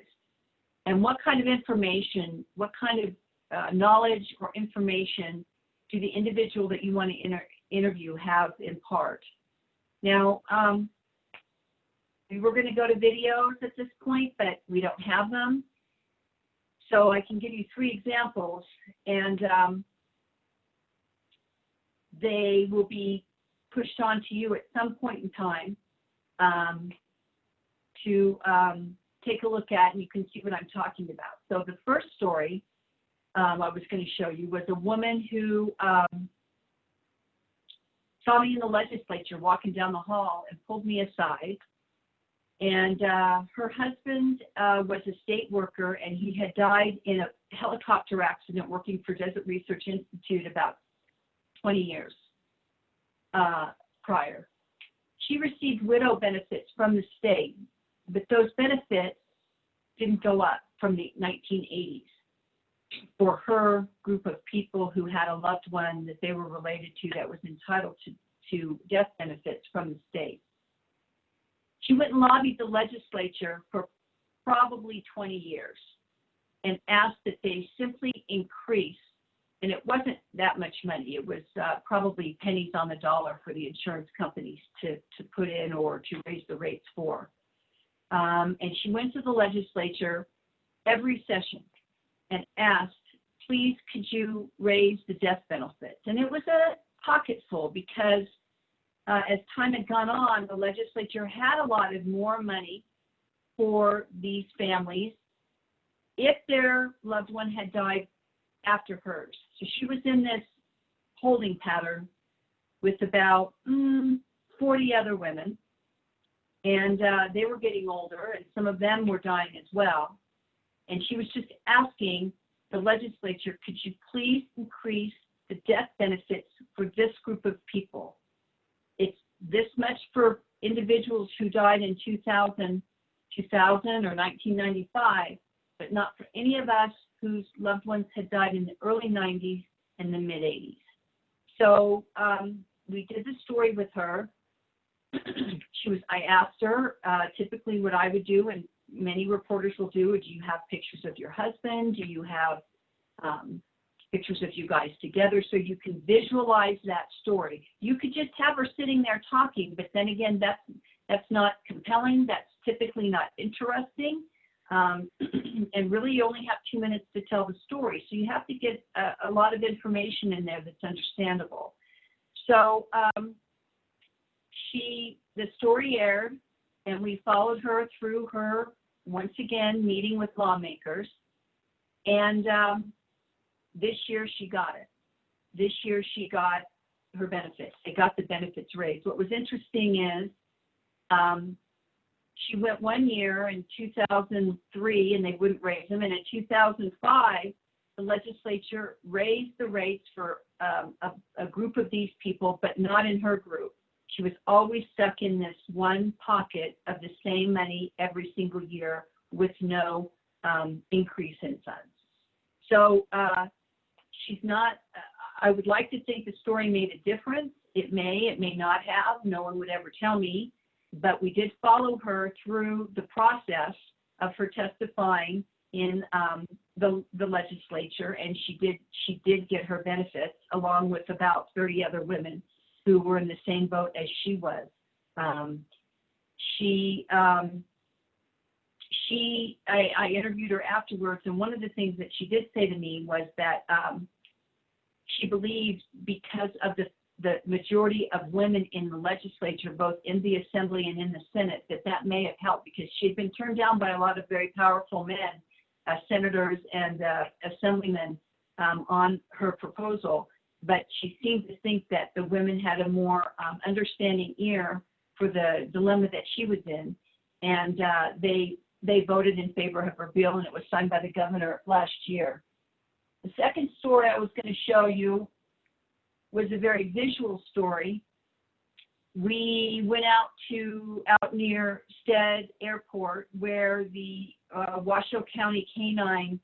And what kind of information, what kind of knowledge or information do the individual that you want to interview have in part? Now, we were going to go to videos at this point, but we don't have them. So I can give you 3 examples, and they will be pushed on to you at some point in time to take a look at, and you can see what I'm talking about. So the first story I was going to show you was a woman who saw me in the legislature walking down the hall and pulled me aside. And her husband was a state worker, and he had died in a helicopter accident working for Desert Research Institute about 20 years prior. She received widow benefits from the state, but those benefits didn't go up from the 1980s for her group of people who had a loved one that they were related to that was entitled to death benefits from the state. She went and lobbied the legislature for probably 20 years and asked that they simply increase, and it wasn't that much money. It was probably pennies on the dollar for the insurance companies to put in or to raise the rates for. And she went to the legislature every session and asked, please, could you raise the death benefits? And it was a pocketful because as time had gone on, the legislature had allotted more money for these families if their loved one had died after hers. So she was in this holding pattern with about 40 other women, and they were getting older, and some of them were dying as well. And she was just asking the legislature, could you please increase the death benefits for this group of people? It's this much for individuals who died in 2000 or 1995, but not for any of us whose loved ones had died in the early 90s and the mid 80s. So we did the story with her. I asked her typically what I would do, and many reporters will do, do you have pictures of your husband? Do you have pictures of you guys together so you can visualize that story? You could just have her sitting there talking, but then again, that's not compelling. That's typically not interesting. And really you only have 2 minutes to tell the story. So you have to get a lot of information in there that's understandable. So the story aired, and we followed her through her, once again, meeting with lawmakers. And this year she got it. This year she got her benefits. They got the benefits raised. What was interesting is she went 1 year in 2003 and they wouldn't raise them. And in 2005, the legislature raised the rates for a group of these people, but not in her group. She was always stuck in this one pocket of the same money every single year with no increase in funds. So she's not, I would like to think the story made a difference. It may not have. No one would ever tell me. But we did follow her through the process of her testifying in the legislature, and she did get her benefits along with about 30 other women who were in the same boat as she was. I interviewed her afterwards, and one of the things that she did say to me was that she believed because of the majority of women in the legislature, both in the Assembly and in the Senate, that may have helped, because she'd been turned down by a lot of very powerful men, senators and assemblymen on her proposal. But she seemed to think that the women had a more understanding ear for the dilemma that she was in. And they voted in favor of her bill, and it was signed by the governor last year. The second story I was going to show you was a very visual story. We went out near Stead Airport, where the Washoe County canine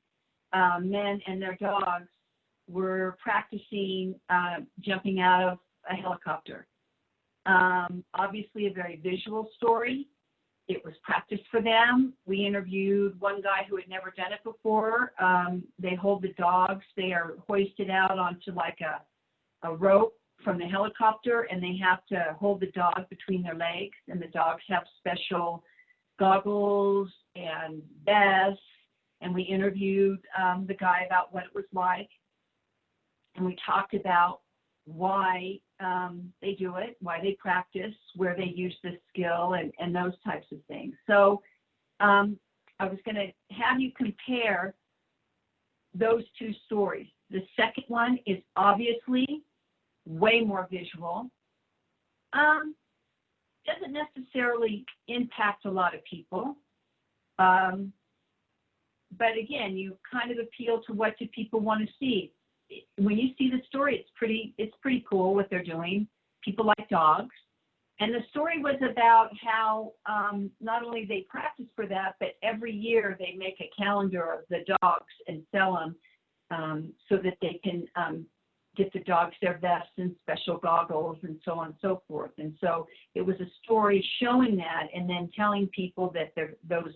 men and their dogs were practicing jumping out of a helicopter. Obviously a very visual story. It was practice for them. We interviewed one guy who had never done it before. They hold the dogs. They are hoisted out onto like a rope from the helicopter, and they have to hold the dog between their legs, and the dogs have special goggles and vests. And we interviewed the guy about what it was like, and we talked about why they do it, why they practice, where they use this skill, and those types of things. So I was going to have you compare those two stories. The second one is obviously way more visual. Doesn't necessarily impact a lot of people. But again, you kind of appeal to what do people want to see. When you see the story, it's pretty cool what they're doing. People like dogs. And the story was about how not only they practice for that, but every year they make a calendar of the dogs and sell them so that they can get the dogs their vests and special goggles and so on and so forth. And so it was a story showing that, and then telling people that those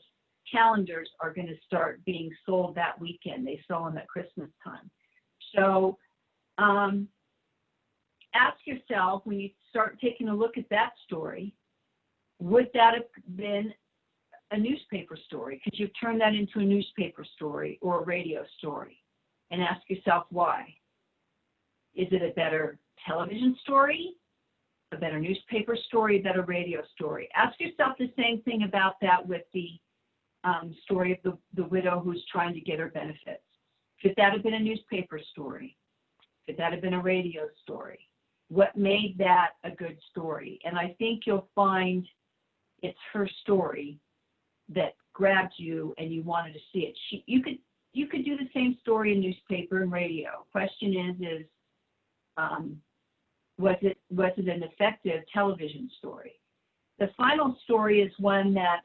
calendars are going to start being sold that weekend. They sell them at Christmas time. So ask yourself, when you start taking a look at that story, would that have been a newspaper story? Could you turn that into a newspaper story or a radio story? And ask yourself why. Is it a better television story, a better newspaper story, a better radio story? Ask yourself the same thing about that with the story of the widow who's trying to get her benefits. Could that have been a newspaper story? Could that have been a radio story? What made that a good story? And I think you'll find it's her story that grabbed you and you wanted to see it. You could do the same story in newspaper and radio. Question is was it an effective television story? The final story is one that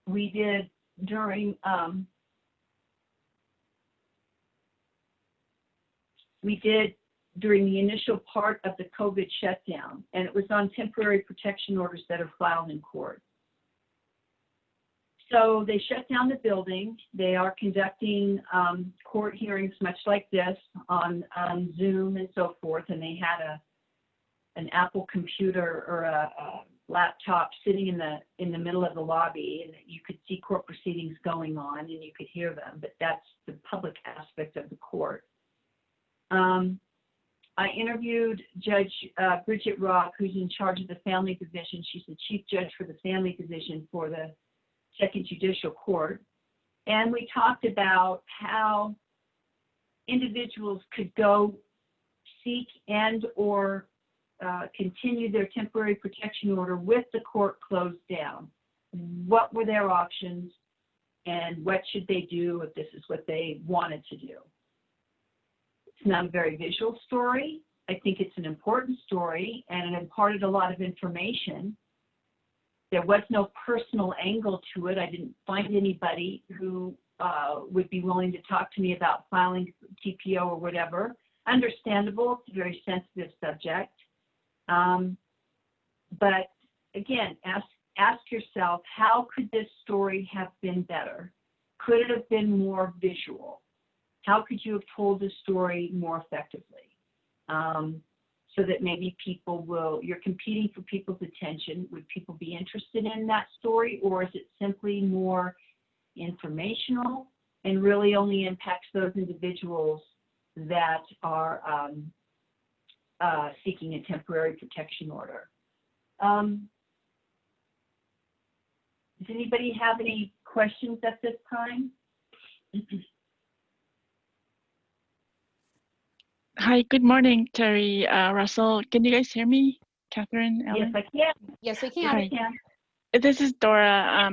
we did during the initial part of the COVID shutdown, and it was on temporary protection orders that are filed in court. So they shut down the building. They are conducting court hearings much like this on Zoom and so forth, and they had an Apple computer or a laptop sitting in the middle of the lobby, and you could see court proceedings going on and you could hear them, but that's the public aspect of the court. I interviewed Judge Bridget Rock, who's in charge of the Family Division. She's the Chief Judge for the Family Division for the Second Judicial Court. And we talked about how individuals could go seek and or continue their temporary protection order with the court closed down. What were their options, and what should they do if this is what they wanted to do? It's not a very visual story. I think it's an important story, and it imparted a lot of information. There was no personal angle to it. I didn't find anybody who would be willing to talk to me about filing TPO or whatever. Understandable, it's a very sensitive subject. But again, ask yourself, how could this story have been better? Could it have been more visual? How could you have told the story more effectively? So that maybe you're competing for people's attention. Would people be interested in that story, or is it simply more informational and really only impacts those individuals that are seeking a temporary protection order? Does anybody have any questions at this time? Hi, good morning, Terry, Russell. Can you guys hear me? Catherine, Ellen? Yes, I can. Yes, we can. Hi. I can. This is Dora.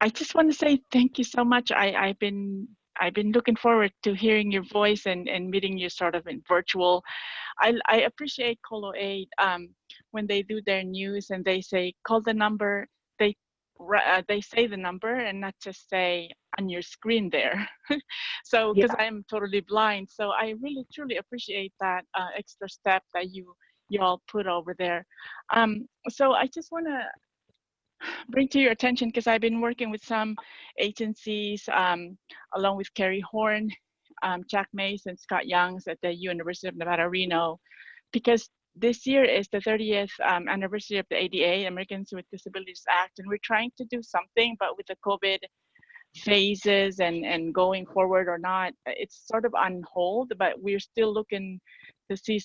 I just want to say thank you so much. I've been I've been looking forward to hearing your voice and meeting you sort of in virtual. I appreciate Colo 8 when they do their news and they say, call the number, they say the number and not just say on your screen there. So, because I'm totally blind. So I really, truly appreciate that extra step that you all put over there. So I just want to bring to your attention, because I've been working with some agencies along with Kerry Horn, Jack Mays, and Scott Youngs at the University of Nevada, Reno, because this year is the 30th anniversary of the ADA, Americans with Disabilities Act, and we're trying to do something, but with the COVID phases and going forward or not, it's sort of on hold, but we're still looking to see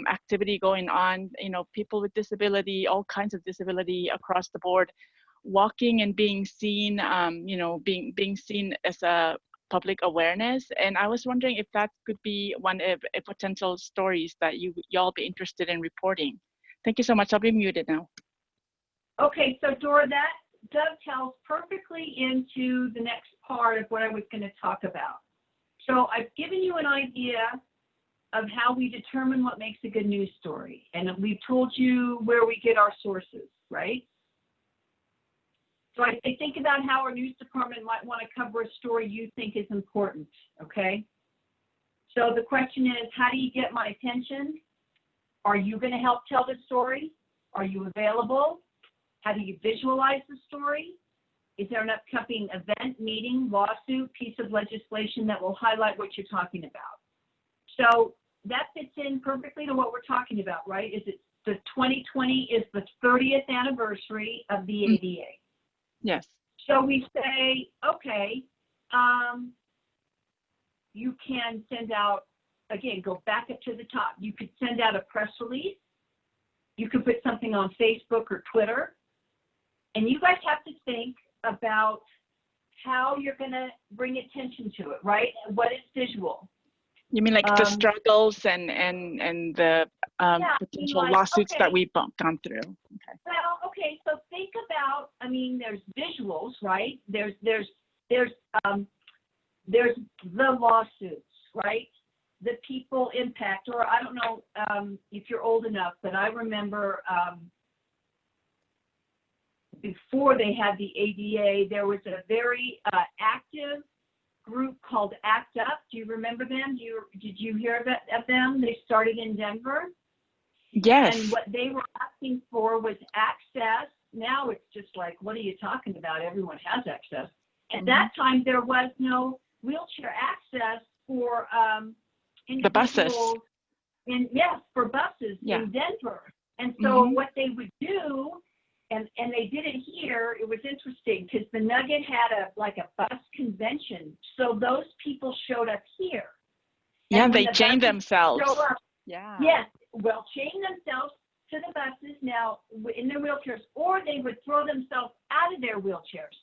activity going on, people with disability, all kinds of disability across the board, walking and being seen, being seen as a public awareness. And I was wondering if that could be one of a potential stories that y'all be interested in reporting. Thank you so much. I'll be muted now. Okay, so Dora, that dovetails perfectly into the next part of what I was going to talk about. So I've given you an idea of how we determine what makes a good news story. And we've told you where we get our sources, right? So I think about how our news department might want to cover a story you think is important, okay? So the question is, how do you get my attention? Are you going to help tell the story? Are you available? How do you visualize the story? Is there an upcoming event, meeting, lawsuit, piece of legislation that will highlight what you're talking about? So that fits in perfectly to what we're talking about, right? Is it the 2020 is the 30th anniversary of the ADA. Yes. So we say, okay, you can send out, again, go back up to the top. You could send out a press release. You could put something on Facebook or Twitter. And you guys have to think about how you're going to bring attention to it, right? And what is visual. You mean like the struggles and the potential lawsuits that we've gone through? Okay. Well, okay, so think about, there's visuals, right? There's the lawsuits, right? The people impact, or I don't know if you're old enough, but I remember before they had the ADA, there was a very active group called Act Up. Do you remember them? Did you hear of them? They started in Denver. Yes. And what they were asking for was access. Now it's just like, what are you talking about? Everyone has access. At that time, there was no wheelchair access for the buses. For buses in Denver. And so what they would do, and they did it here, it was interesting because the Nugget had a bus convention. So those people showed up here. Yeah, they chained themselves. Yeah. Yes, well, chain themselves to the buses now in their wheelchairs, or they would throw themselves out of their wheelchairs.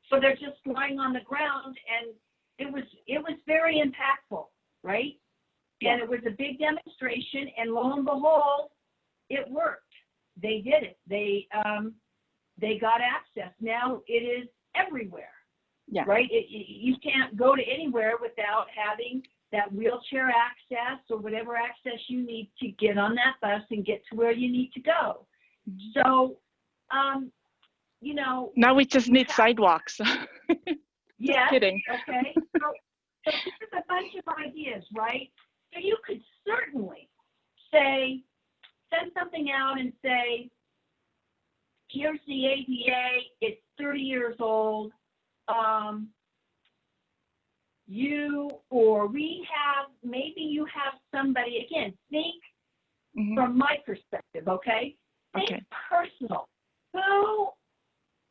So they're just lying on the ground, and it was very impactful, right? Yeah. And it was a big demonstration, and lo and behold, it worked. They did it. They got access. Now it is everywhere, right? You can't go to anywhere without having that wheelchair access or whatever access you need to get on that bus and get to where you need to go. So, now we just need sidewalks. Yes. Kidding. Okay. So this is a bunch of ideas, right? So you could certainly send something out and say, here's the ADA, it's 30 years old. Maybe you have somebody, again, think from my perspective, okay? Think personal.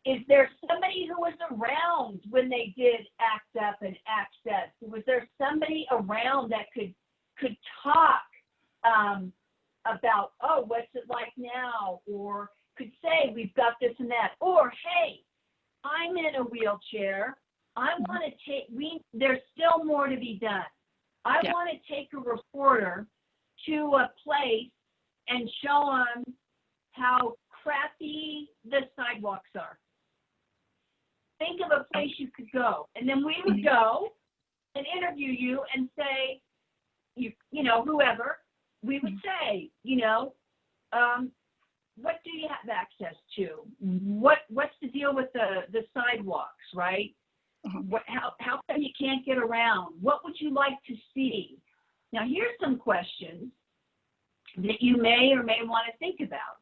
Is there somebody who was around when they did Act Up and Access? Was there somebody around that could talk about, what's it like now? Or could say, we've got this and that. Or, hey, I'm in a wheelchair. I want to there's still more to be done. I want to take a reporter to a place and show them how crappy the sidewalks are. Think of a place you could go. And then we would go and interview you and say, you know, whoever, we would say, you know, what do you have access to? What's the deal with the sidewalks, right? How come you can't get around? What would you like to see? Now, here's some questions that you may or may want to think about.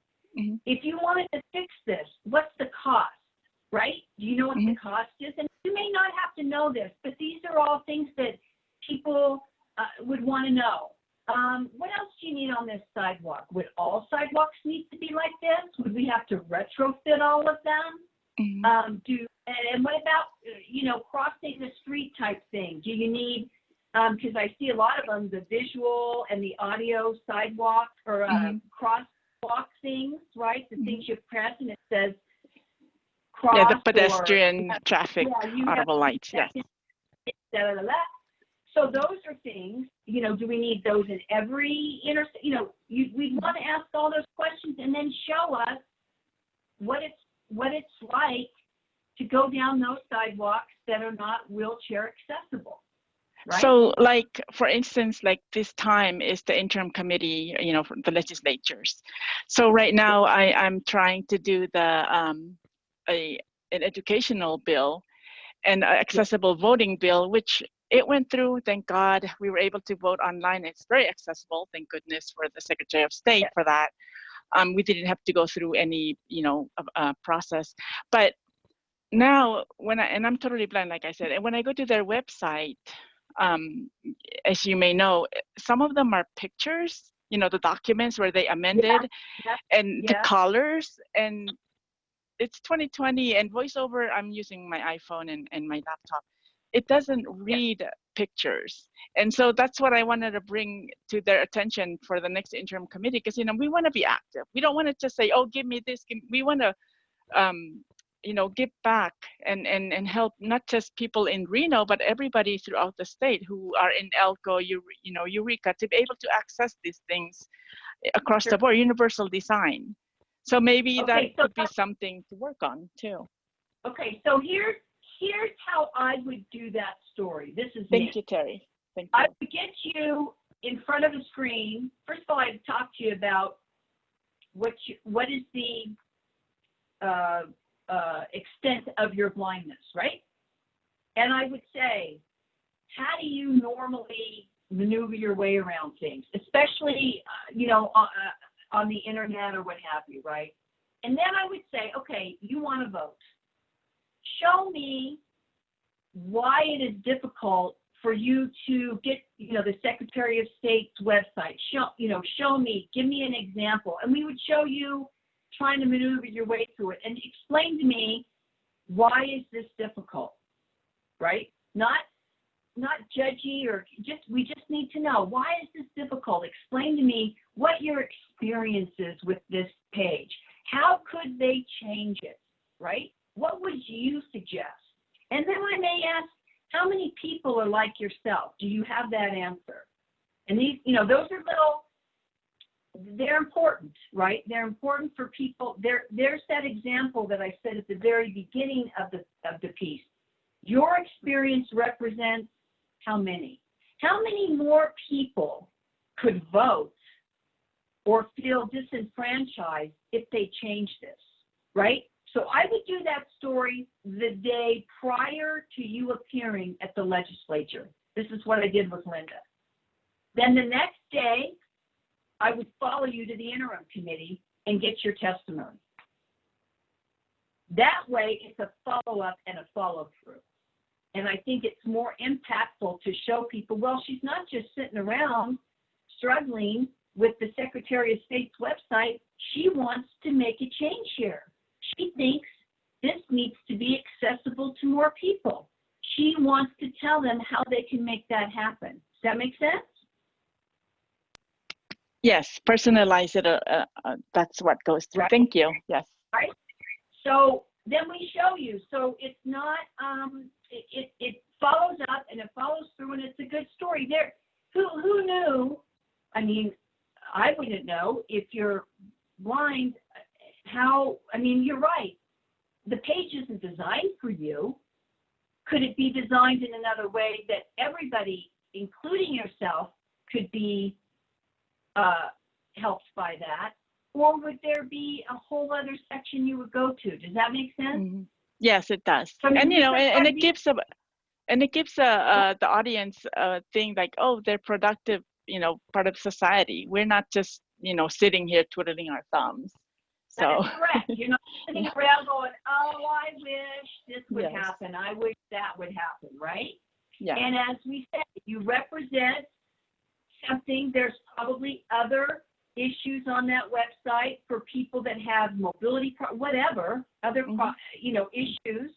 If you wanted to fix this, what's the cost, right? Do you know what the cost is? And you may not have to know this, but these are all things that people would want to know. What else do you need on this sidewalk? Would all sidewalks need to be like this? Would we have to retrofit all of them? And what about, you know, crossing the street type thing? Do you need, because I see a lot of them, the visual and the audio sidewalk or crosswalk things, right? The things you press and it says cross. Yeah, the pedestrian traffic audible lights, yes. So those are things, you know, do we need those in every you know, we want to ask all those questions and then show us what it's like to go down those sidewalks that are not wheelchair accessible. Right? So like, for instance, like this time is the interim committee, you know, for the legislatures. So right now I'm trying to do the an educational bill and accessible voting bill, which it went through, thank God. We were able to vote online. It's very accessible, thank goodness for the Secretary of State for that. We didn't have to go through any, you know, process. But now, and I'm totally blind, like I said, and when I go to their website, as you may know, some of them are pictures, you know, the documents where they amended and the colors, and it's 2020 and VoiceOver, I'm using my iPhone and my laptop. It doesn't read pictures. And so that's what I wanted to bring to their attention for the next interim committee, because, you know, we want to be active. We don't want to just say, oh, give me this. We want to, you know, give back and help not just people in Reno, but everybody throughout the state who are in Elko, you know, Eureka, to be able to access these things across the board, universal design. So maybe that could be something to work on too. Okay, so here's how I would do that story. This is Thank you, Terry. Thank you. I would get you in front of the screen. First of all, I'd talk to you about what is the extent of your blindness, right? And I would say, how do you normally maneuver your way around things, especially you know, on the internet or what have you, right? And then I would say, okay, you want to vote. Show me why it is difficult for you to get, you know, the Secretary of State's website. Show me, give me an example. And we would show you trying to maneuver your way through it and explain to me, why is this difficult, right? Not judgy or we just need to know, why is this difficult? Explain to me what your experience is with this page. How could they change it, right? What would you suggest? And then I may ask, how many people are like yourself? Do you have that answer? And these, you know, those are they're important, right? They're important for people. There's that example that I said at the very beginning of the piece. Your experience represents how many? How many more people could vote or feel disenfranchised if they change this, right? So I would do that story the day prior to you appearing at the legislature. This is what I did with Linda. Then the next day, I would follow you to the interim committee and get your testimony. That way, it's a follow-up and a follow-through. And I think it's more impactful to show people, well, she's not just sitting around struggling with the Secretary of State's website. She wants to make a change here. She thinks this needs to be accessible to more people. She wants to tell them how they can make that happen. Does that make sense? Yes, personalize it. That's what goes through. Right. Thank you. Yes. Right. So then we show you. So it's not, it follows up and it follows through and it's a good story. There, who knew? I mean, I wouldn't know if you're blind. You're right. The page isn't designed for you. could it be designed in another way that everybody, including yourself, could be helped by that? Or would there be a whole other section you would go to? Does that make sense? Mhm. Yes, it does. So, I mean, And, you know, different and it ideas. gives the audience a thing like, oh, they're productive, you know, part of society. We're not just, you know, sitting here twiddling our thumbs. That So is correct. You're not sitting around going, oh, I wish this would Yes. happen. I wish that would happen, right? yeah. And as we said, you represent something. There's probably other issues on that website for people that have mobility, whatever, other, Mhm. you know, issues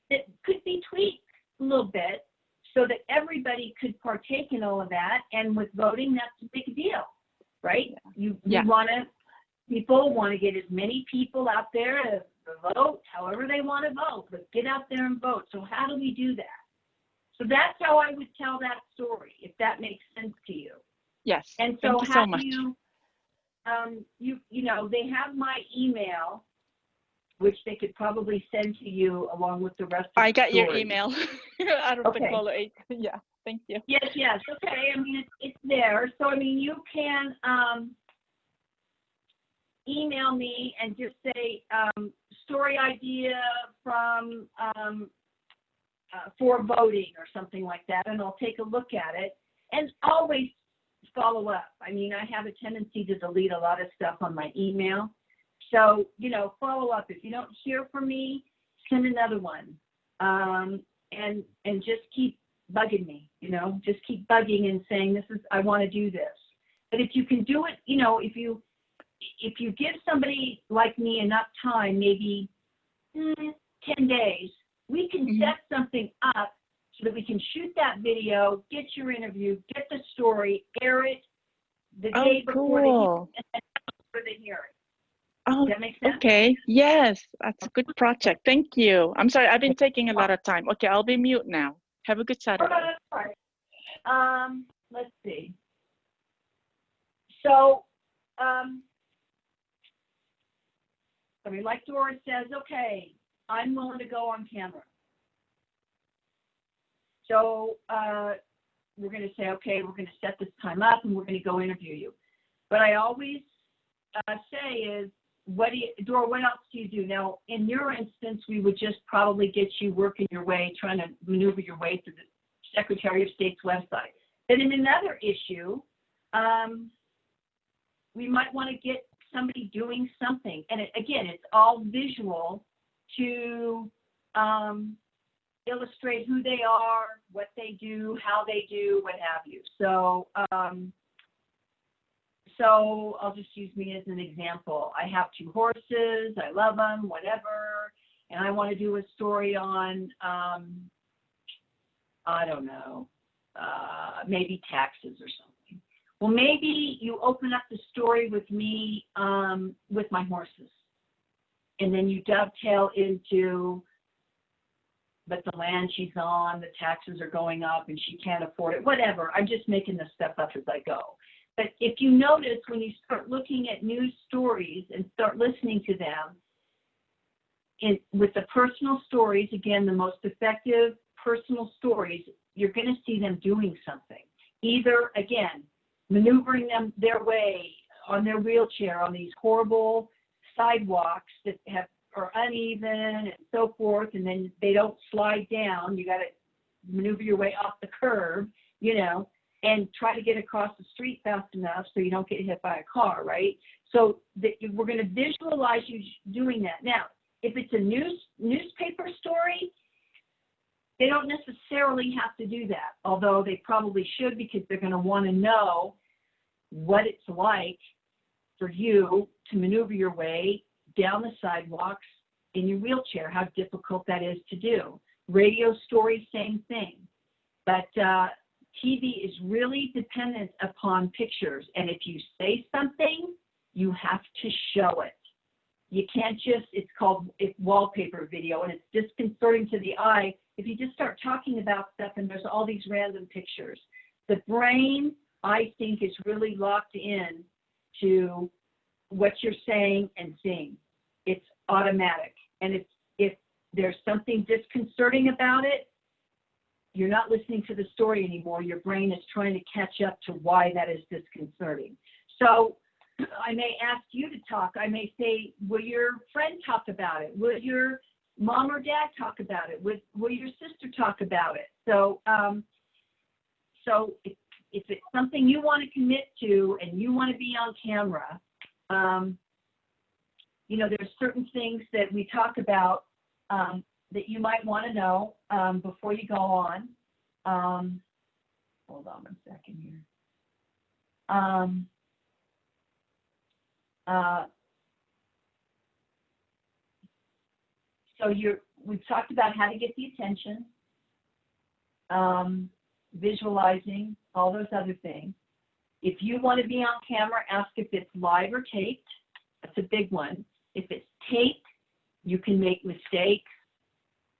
that could be tweaked a little bit so that everybody could partake in all of that. And with voting, that's a big deal, right? You Yeah. people want to get as many people out there to vote, however they want to vote, but get out there and vote. So how do we do that? So that's how I would tell that story, if that makes sense to you. Yes. And so Thank you how so much. do you know, they have my email, which they could probably send to you along with the rest of I the got your story. email out of the Okay. caller 8. Yeah. Thank you. Yes. Okay. I mean, it's there. So, I mean, you can email me and just say story idea from for voting or something like that, and I'll take a look at it and always follow up. I mean, I have a tendency to delete a lot of stuff on my email. So, you know, follow up. If you don't hear from me, send another one. And just keep bugging me, you know, just keep bugging and saying, I want to do this. But if you can do it, you know, if you give somebody like me enough time, maybe 10 days, we can set something up so that we can shoot that video, get your interview, get the story, air it the day before the hearing, and then for the hearing. Oh, Does that make sense? okay. Yes, that's a good project. Thank you. I'm sorry, I've been taking a lot of time. Okay, I'll be mute now. Have a good Saturday. All right. Let's see. So, I mean, like Doris says, okay, I'm willing to go on camera. So we're going to say, okay, we're going to set this time up and we're going to go interview you. But I always say is, Dora, what else do you do? Now, in your instance, we would just probably get you working your way, trying to maneuver your way through the Secretary of State's website. Then in another issue, we might want to get somebody doing something. And again, it's all visual to illustrate who they are, what they do, how they do, what have you. So, so I'll just use me as an example. I have 2 horses. I love them, whatever. And I want to do a story on, I don't know, maybe taxes or something. Well, maybe you open up the story with me with my horses. And then you dovetail into, but the land she's on, the taxes are going up and she can't afford it, whatever. I'm just making this stuff up as I go. But if you notice, when you start looking at news stories and start listening to them, with the personal stories, again, the most effective personal stories, you're going to see them doing something. Either, again, maneuvering them their way on their wheelchair on these horrible sidewalks that are uneven and so forth, and then they don't slide down. You got to maneuver your way off the curb, you know, and try to get across the street fast enough so you don't get hit by a car, right? So we're going to visualize you doing that. Now, if it's a newspaper story, they don't necessarily have to do that, although they probably should, because they're going to want to know what it's like for you to maneuver your way down the sidewalks in your wheelchair, how difficult that is to do. Radio stories, same thing. But TV is really dependent upon pictures. And if you say something, you have to show it. You can't just, it's wallpaper video, and it's disconcerting to the eye if you just start talking about stuff and there's all these random pictures. The brain, I think, is really locked in to what you're saying and seeing. It's automatic. And if there's something disconcerting about it, you're not listening to the story anymore. Your brain is trying to catch up to why that is disconcerting. So I may ask you to talk. I may say, will your friend talk about it? Will your mom or dad talk about it? Will your sister talk about it? So, if it's something you want to commit to and you want to be on camera, you know, there's certain things that we talk about that you might want to know before you go on. Hold on one second here. So we've talked about how to get the attention, visualizing, all those other things. If you want to be on camera, ask if it's live or taped. That's a big one. If it's taped, you can make mistakes.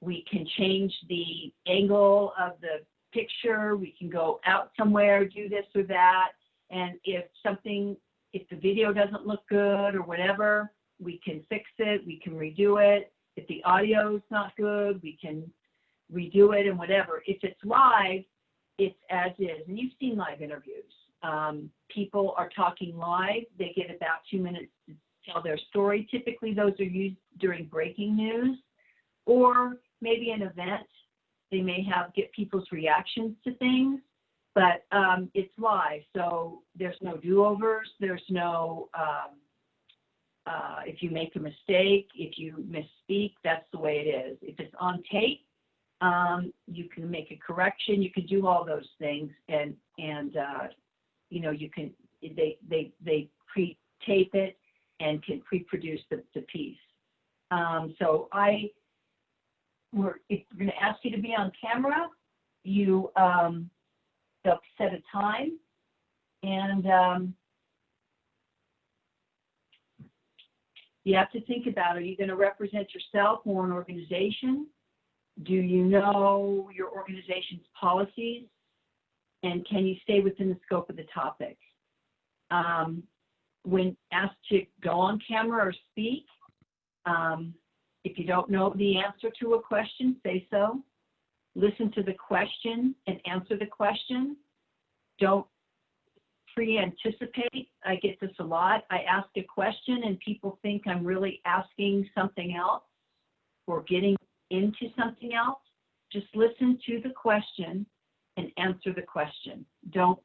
We can change the angle of the picture. We can go out somewhere, do this or that. And if the video doesn't look good or whatever, we can fix it. We can redo it. If the audio is not good, we can redo it and whatever. If it's live, it's as is. And you've seen live interviews. People are talking live. They get about 2 minutes to tell their story. Typically, those are used during breaking news or maybe an event. They may get people's reactions to things, but it's live. So there's no do-overs. There's no, if you make a mistake, if you misspeak, that's the way it is. If it's on tape, you can make a correction. You can do all those things, and you know, you can, they pre-tape it and can pre-produce the piece. So if we're going to ask you to be on camera, they'll set a time, and you have to think about, are you going to represent yourself or an organization? Do you know your organization's policies? And can you stay within the scope of the topic? When asked to go on camera or speak, if you don't know the answer to a question, say so. Listen to the question and answer the question. Don't pre-anticipate. I get this a lot. I ask a question and people think I'm really asking something else or getting into something else. Just listen to the question and answer the question. Don't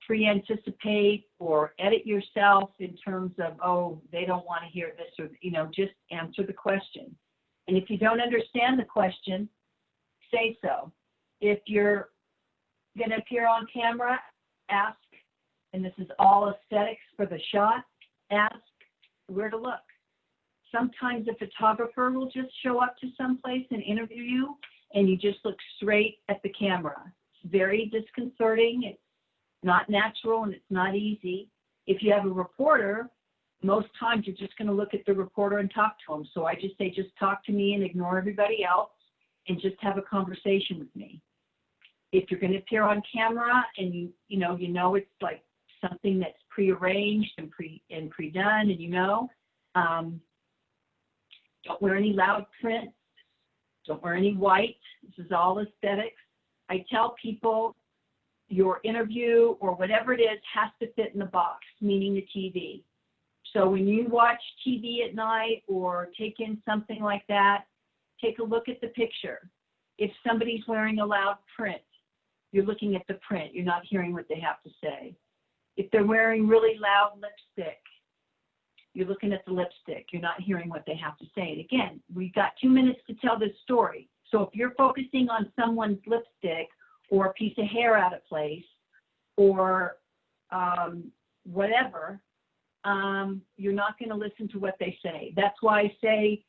pre-anticipate or edit yourself in terms of, oh, they don't want to hear this, or, you know, just answer the question. And if you don't understand the question, say so. If you're going to appear on camera, ask, and this is all aesthetics for the shot, ask where to look. Sometimes a photographer will just show up to someplace and interview you, and you just look straight at the camera. It's very disconcerting. It's not natural, and it's not easy. If you have a reporter, most times you're just going to look at the reporter and talk to them. So I just say, just talk to me and ignore everybody else, and just have a conversation with me. If you're going to appear on camera and you know it's like something that's prearranged and pre-done, and don't wear any loud print. Don't wear any white. This is all aesthetics. I tell people your interview or whatever it is has to fit in the box, meaning the TV. So when you watch TV at night or take in something like that, take a look at the picture. If somebody's wearing a loud print, you're looking at the print. You're not hearing what they have to say. If they're wearing really loud lipstick, you're looking at the lipstick. You're not hearing what they have to say. And again, we've got 2 minutes to tell this story. So if you're focusing on someone's lipstick or a piece of hair out of place or whatever, you're not going to listen to what they say. That's why I say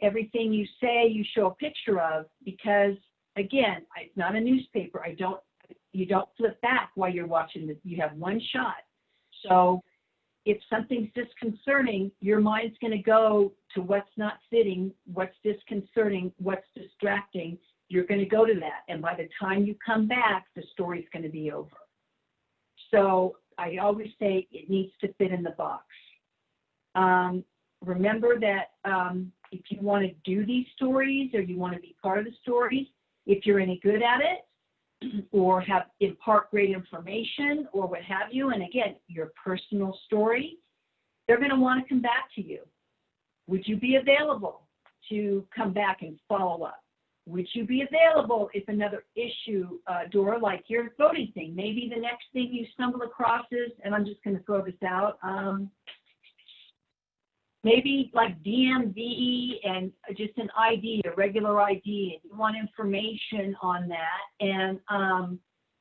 everything you say, you show a picture of, because again, it's not a newspaper. You don't flip back while you're watching this. You have one shot. So if something's disconcerting, your mind's going to go to what's not fitting, what's disconcerting, what's distracting. You're going to go to that. And by the time you come back, the story's going to be over. So I always say it needs to fit in the box. remember that if you want to do these stories or you want to be part of the stories, if you're any good at it or have impart great information or what have you, and again, your personal story, they're going to want to come back to you. Would you be available to come back and follow up? Would you be available if another issue, Dora, like your voting thing, maybe the next thing you stumble across is, and I'm just going to throw this out, maybe like DMV and just an ID, a regular ID, and you want information on that, and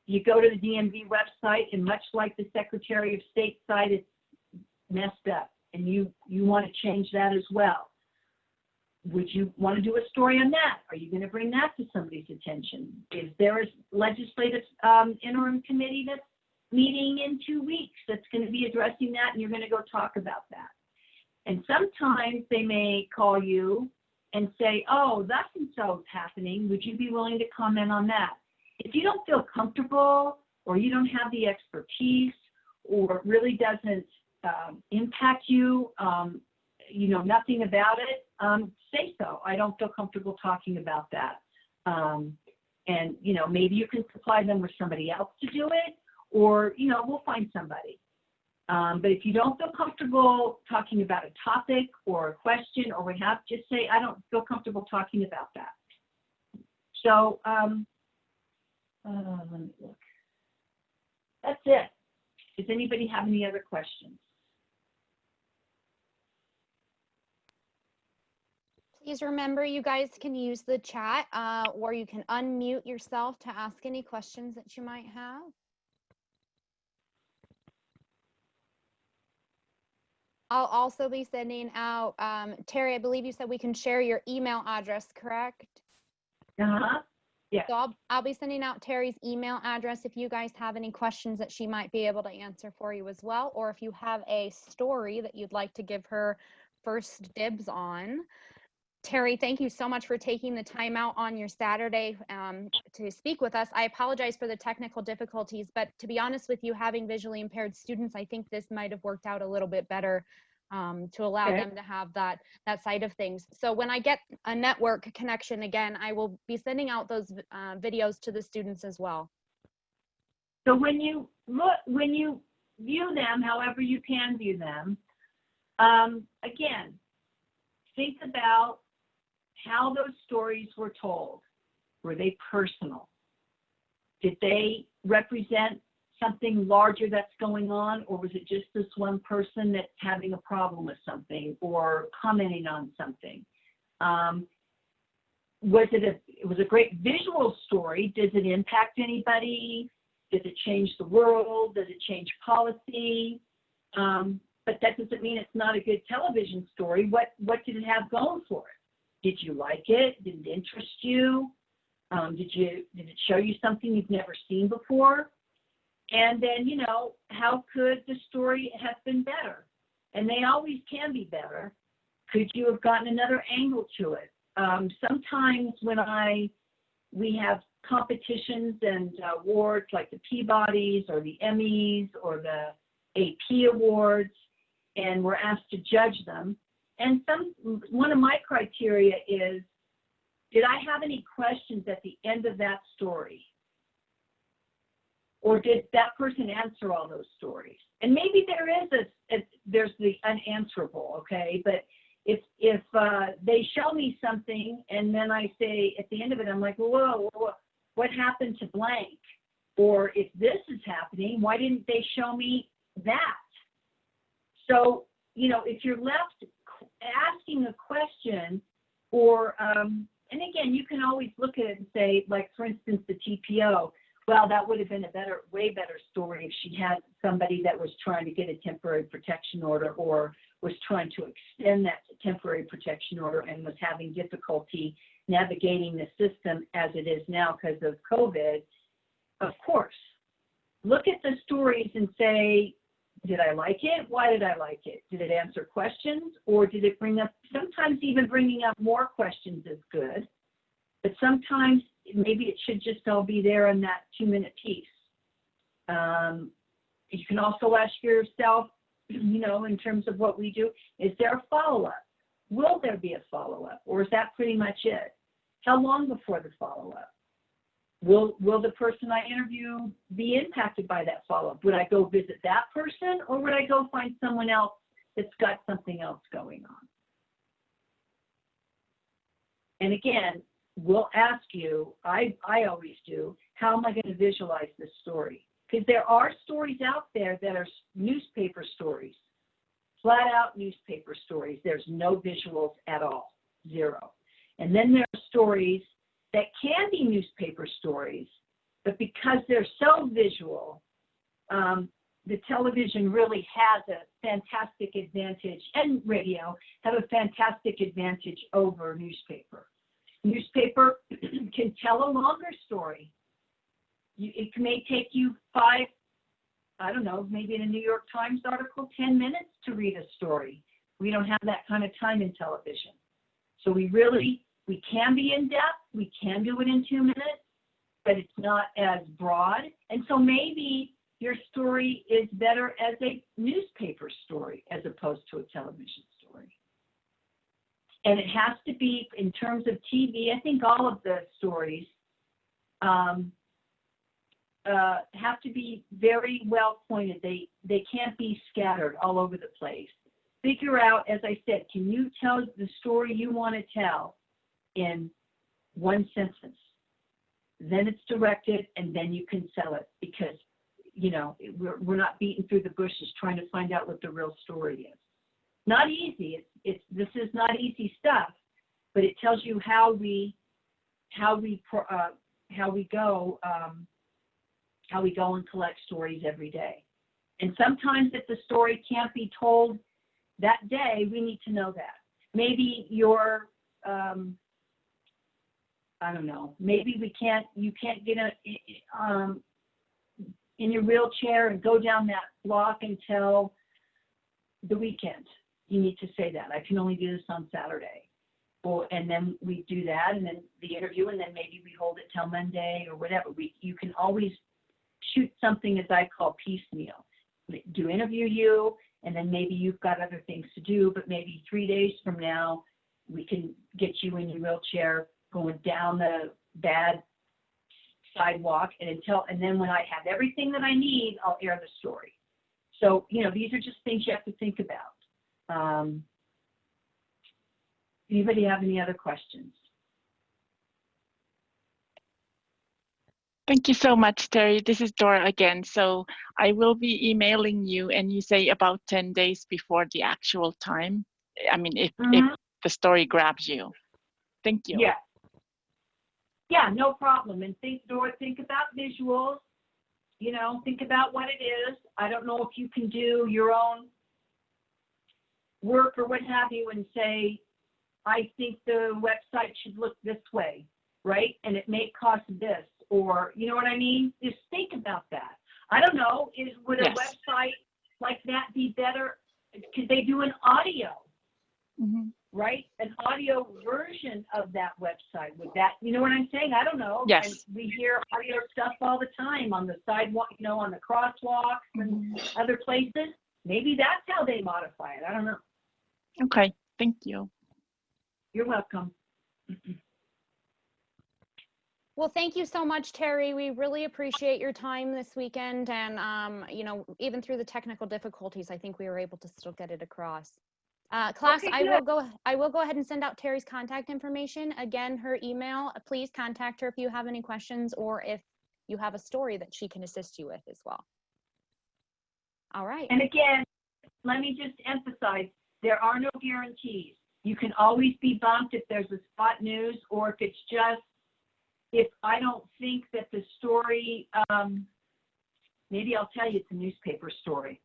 you go to the DMV website, and much like the Secretary of State site, it's messed up, and you want to change that as well. Would you want to do a story on that? Are you going to bring that to somebody's attention? Is there a legislative interim committee that's meeting in 2 weeks that's going to be addressing that, and you're going to go talk about that? And sometimes they may call you and say, oh, that's and so happening. Would you be willing to comment on that? If you don't feel comfortable or you don't have the expertise or it really doesn't impact you, you know nothing about it, say so. I don't feel comfortable talking about that. And, you know, maybe you can supply them with somebody else to do it, or, you know, we'll find somebody. But if you don't feel comfortable talking about a topic or a question or what have, just say, I don't feel comfortable talking about that. So let me look. That's it. Does anybody have any other questions? Please remember, you guys can use the chat or you can unmute yourself to ask any questions that you might have. I'll also be sending out, Terry, I believe you said we can share your email address, correct? Uh-huh. Yeah. So I'll be sending out Terry's email address if you guys have any questions that she might be able to answer for you as well, or if you have a story that you'd like to give her first dibs on. Terry, thank you so much for taking the time out on your Saturday to speak with us. I apologize for the technical difficulties, but to be honest with you, having visually impaired students, I think this might have worked out a little bit better to allow them to have that side of things. So when I get a network connection again, I will be sending out those videos to the students as well. So when you view them, however you can view them, again, think about how those stories were told. Were they personal? Did they represent something larger that's going on, or was it just this one person that's having a problem with something or commenting on something? It was a great visual story. Does it impact anybody? Does it change the world? Does it change policy? But that doesn't mean it's not a good television story. What did it have going for it? Did you like it? Did it interest you? Did it show you something you've never seen before? And then, you know, how could the story have been better? And they always can be better. Could you have gotten another angle to it? Sometimes when we have competitions and awards like the Peabodys or the Emmys or the AP awards, and we're asked to judge them. And one of my criteria is, did I have any questions at the end of that story? Or did that person answer all those stories? And maybe there is there's the unanswerable, okay? But if they show me something and then I say at the end of it, I'm like, whoa, what happened to blank? Or if this is happening, why didn't they show me that? So, you know, if you're left asking a question or, and again, you can always look at it and say, like, for instance, the TPO, well, that would have been a way better story if she had somebody that was trying to get a temporary protection order or was trying to extend that temporary protection order and was having difficulty navigating the system as it is now because of COVID. Of course, look at the stories and say, did I like it? Why did I like it? Did it answer questions, or did it bring up, sometimes even bringing up more questions is good, but sometimes maybe it should just all be there in that 2-minute piece. You can also ask yourself, you know, in terms of what we do. Is there a follow-up? Will there be a follow-up, or is that pretty much it? How long before the follow-up? Will the person I interview be impacted by that follow-up? Would I go visit that person, or would I go find someone else that's got something else going on? And again, we'll ask you, I always do, how am I going to visualize this story? Because there are stories out there that are newspaper stories, flat out newspaper stories. There's no visuals at all, zero. And then there are stories that can be newspaper stories, but because they're so visual, the television really has a fantastic advantage, and radio have a fantastic advantage over newspaper. Newspaper can tell a longer story. It may take you 5, I don't know, maybe in a New York Times article, 10 minutes to read a story. We don't have that kind of time in television. So we can be in depth, we can do it in 2 minutes, but it's not as broad. And so maybe your story is better as a newspaper story as opposed to a television story. And it has to be, in terms of TV, I think all of the stories have to be very well pointed. They can't be scattered all over the place. Figure out, as I said, can you tell the story you want to tell in one sentence? Then it's directed, and then you can sell it, because, you know, we're not beating through the bushes trying to find out what the real story is. Not easy. This is not easy stuff, but it tells you how we go and collect stories every day. And sometimes if the story can't be told that day, we need to know that. Maybe you're, I don't know, maybe you can't get in your wheelchair and go down that block until the weekend. You need to say that. I can only do this on Saturday. And then we do that, and then the interview, and then maybe we hold it till Monday or whatever. You can always shoot something, as I call, piecemeal. Do interview you, and then maybe you've got other things to do, but maybe 3 days from now, we can get you in your wheelchair going down the bad sidewalk, and then when I have everything that I need, I'll air the story. So, you know, these are just things you have to think about. Anybody have any other questions? Thank you so much, Terry. This is Dora again. So I will be emailing you, and you say about 10 days before the actual time. I mean, if the story grabs you. Thank you. Yeah. Yeah, no problem. And Dora, think about visuals. You know, think about what it is. I don't know if you can do your own work or what have you and say, I think the website should look this way, right? And it may cost this, or, you know what I mean? Just think about that. I don't know, would a website like that be better? Could they do an audio, right? An audio version of that website. Would that, you know what I'm saying? I don't know. Yes. And we hear audio stuff all the time on the sidewalk, you know, on the crosswalks and other places. Maybe that's how they modify it. I don't know. Okay, thank you. You're welcome. Well, thank you so much, Terry. We really appreciate your time this weekend. And, you know, even through the technical difficulties, I think we were able to still get it across. Class, Okay, I will go ahead and send out Terry's contact information. Again, her email. Please contact her if you have any questions, or if you have a story that she can assist you with as well. All right. And again, let me just emphasize, there are no guarantees. You can always be bumped if there's a spot news, or if it's just, if I don't think that the story, maybe I'll tell you it's a newspaper story,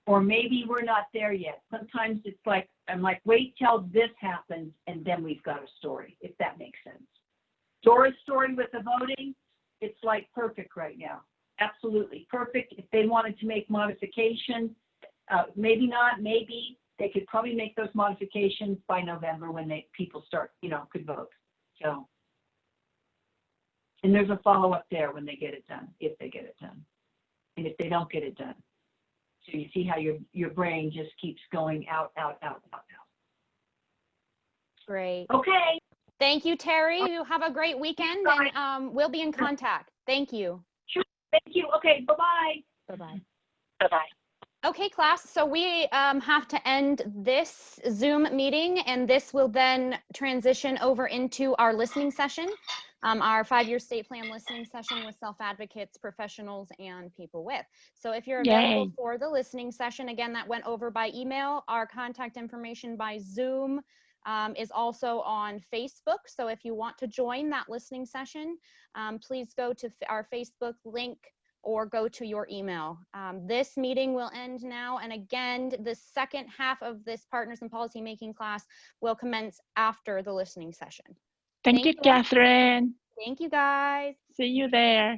or maybe we're not there yet. Sometimes it's like, I'm like, wait till this happens, and then we've got a story, if that makes sense. Dora's story with the voting, it's like perfect right now. Absolutely perfect. If they wanted to make modifications, maybe not, maybe they could probably make those modifications by November when people start, you know, could vote. So, and there's a follow-up there when they get it done, if they get it done, and if they don't get it done. So you see how your brain just keeps going out, out, out, out, out. Great. Okay. Thank you, Terry. You have a great weekend, and we'll be in contact. Thank you. Sure. Thank you. Okay. Bye-bye. Bye-bye. Bye-bye. Okay, class, so we have to end this Zoom meeting, and this will then transition over into our listening session, our 5-year state plan listening session with self-advocates, professionals, and people with. So if you're available Yay. for the listening session, again, that went over by email. Our contact information by Zoom is also on Facebook. So if you want to join that listening session, please go to our Facebook link or go to your email. This meeting will end now. And again, the second half of this Partners in Policymaking class will commence after the listening session. Thank you, you all. Catherine. Thank you, guys. See you there.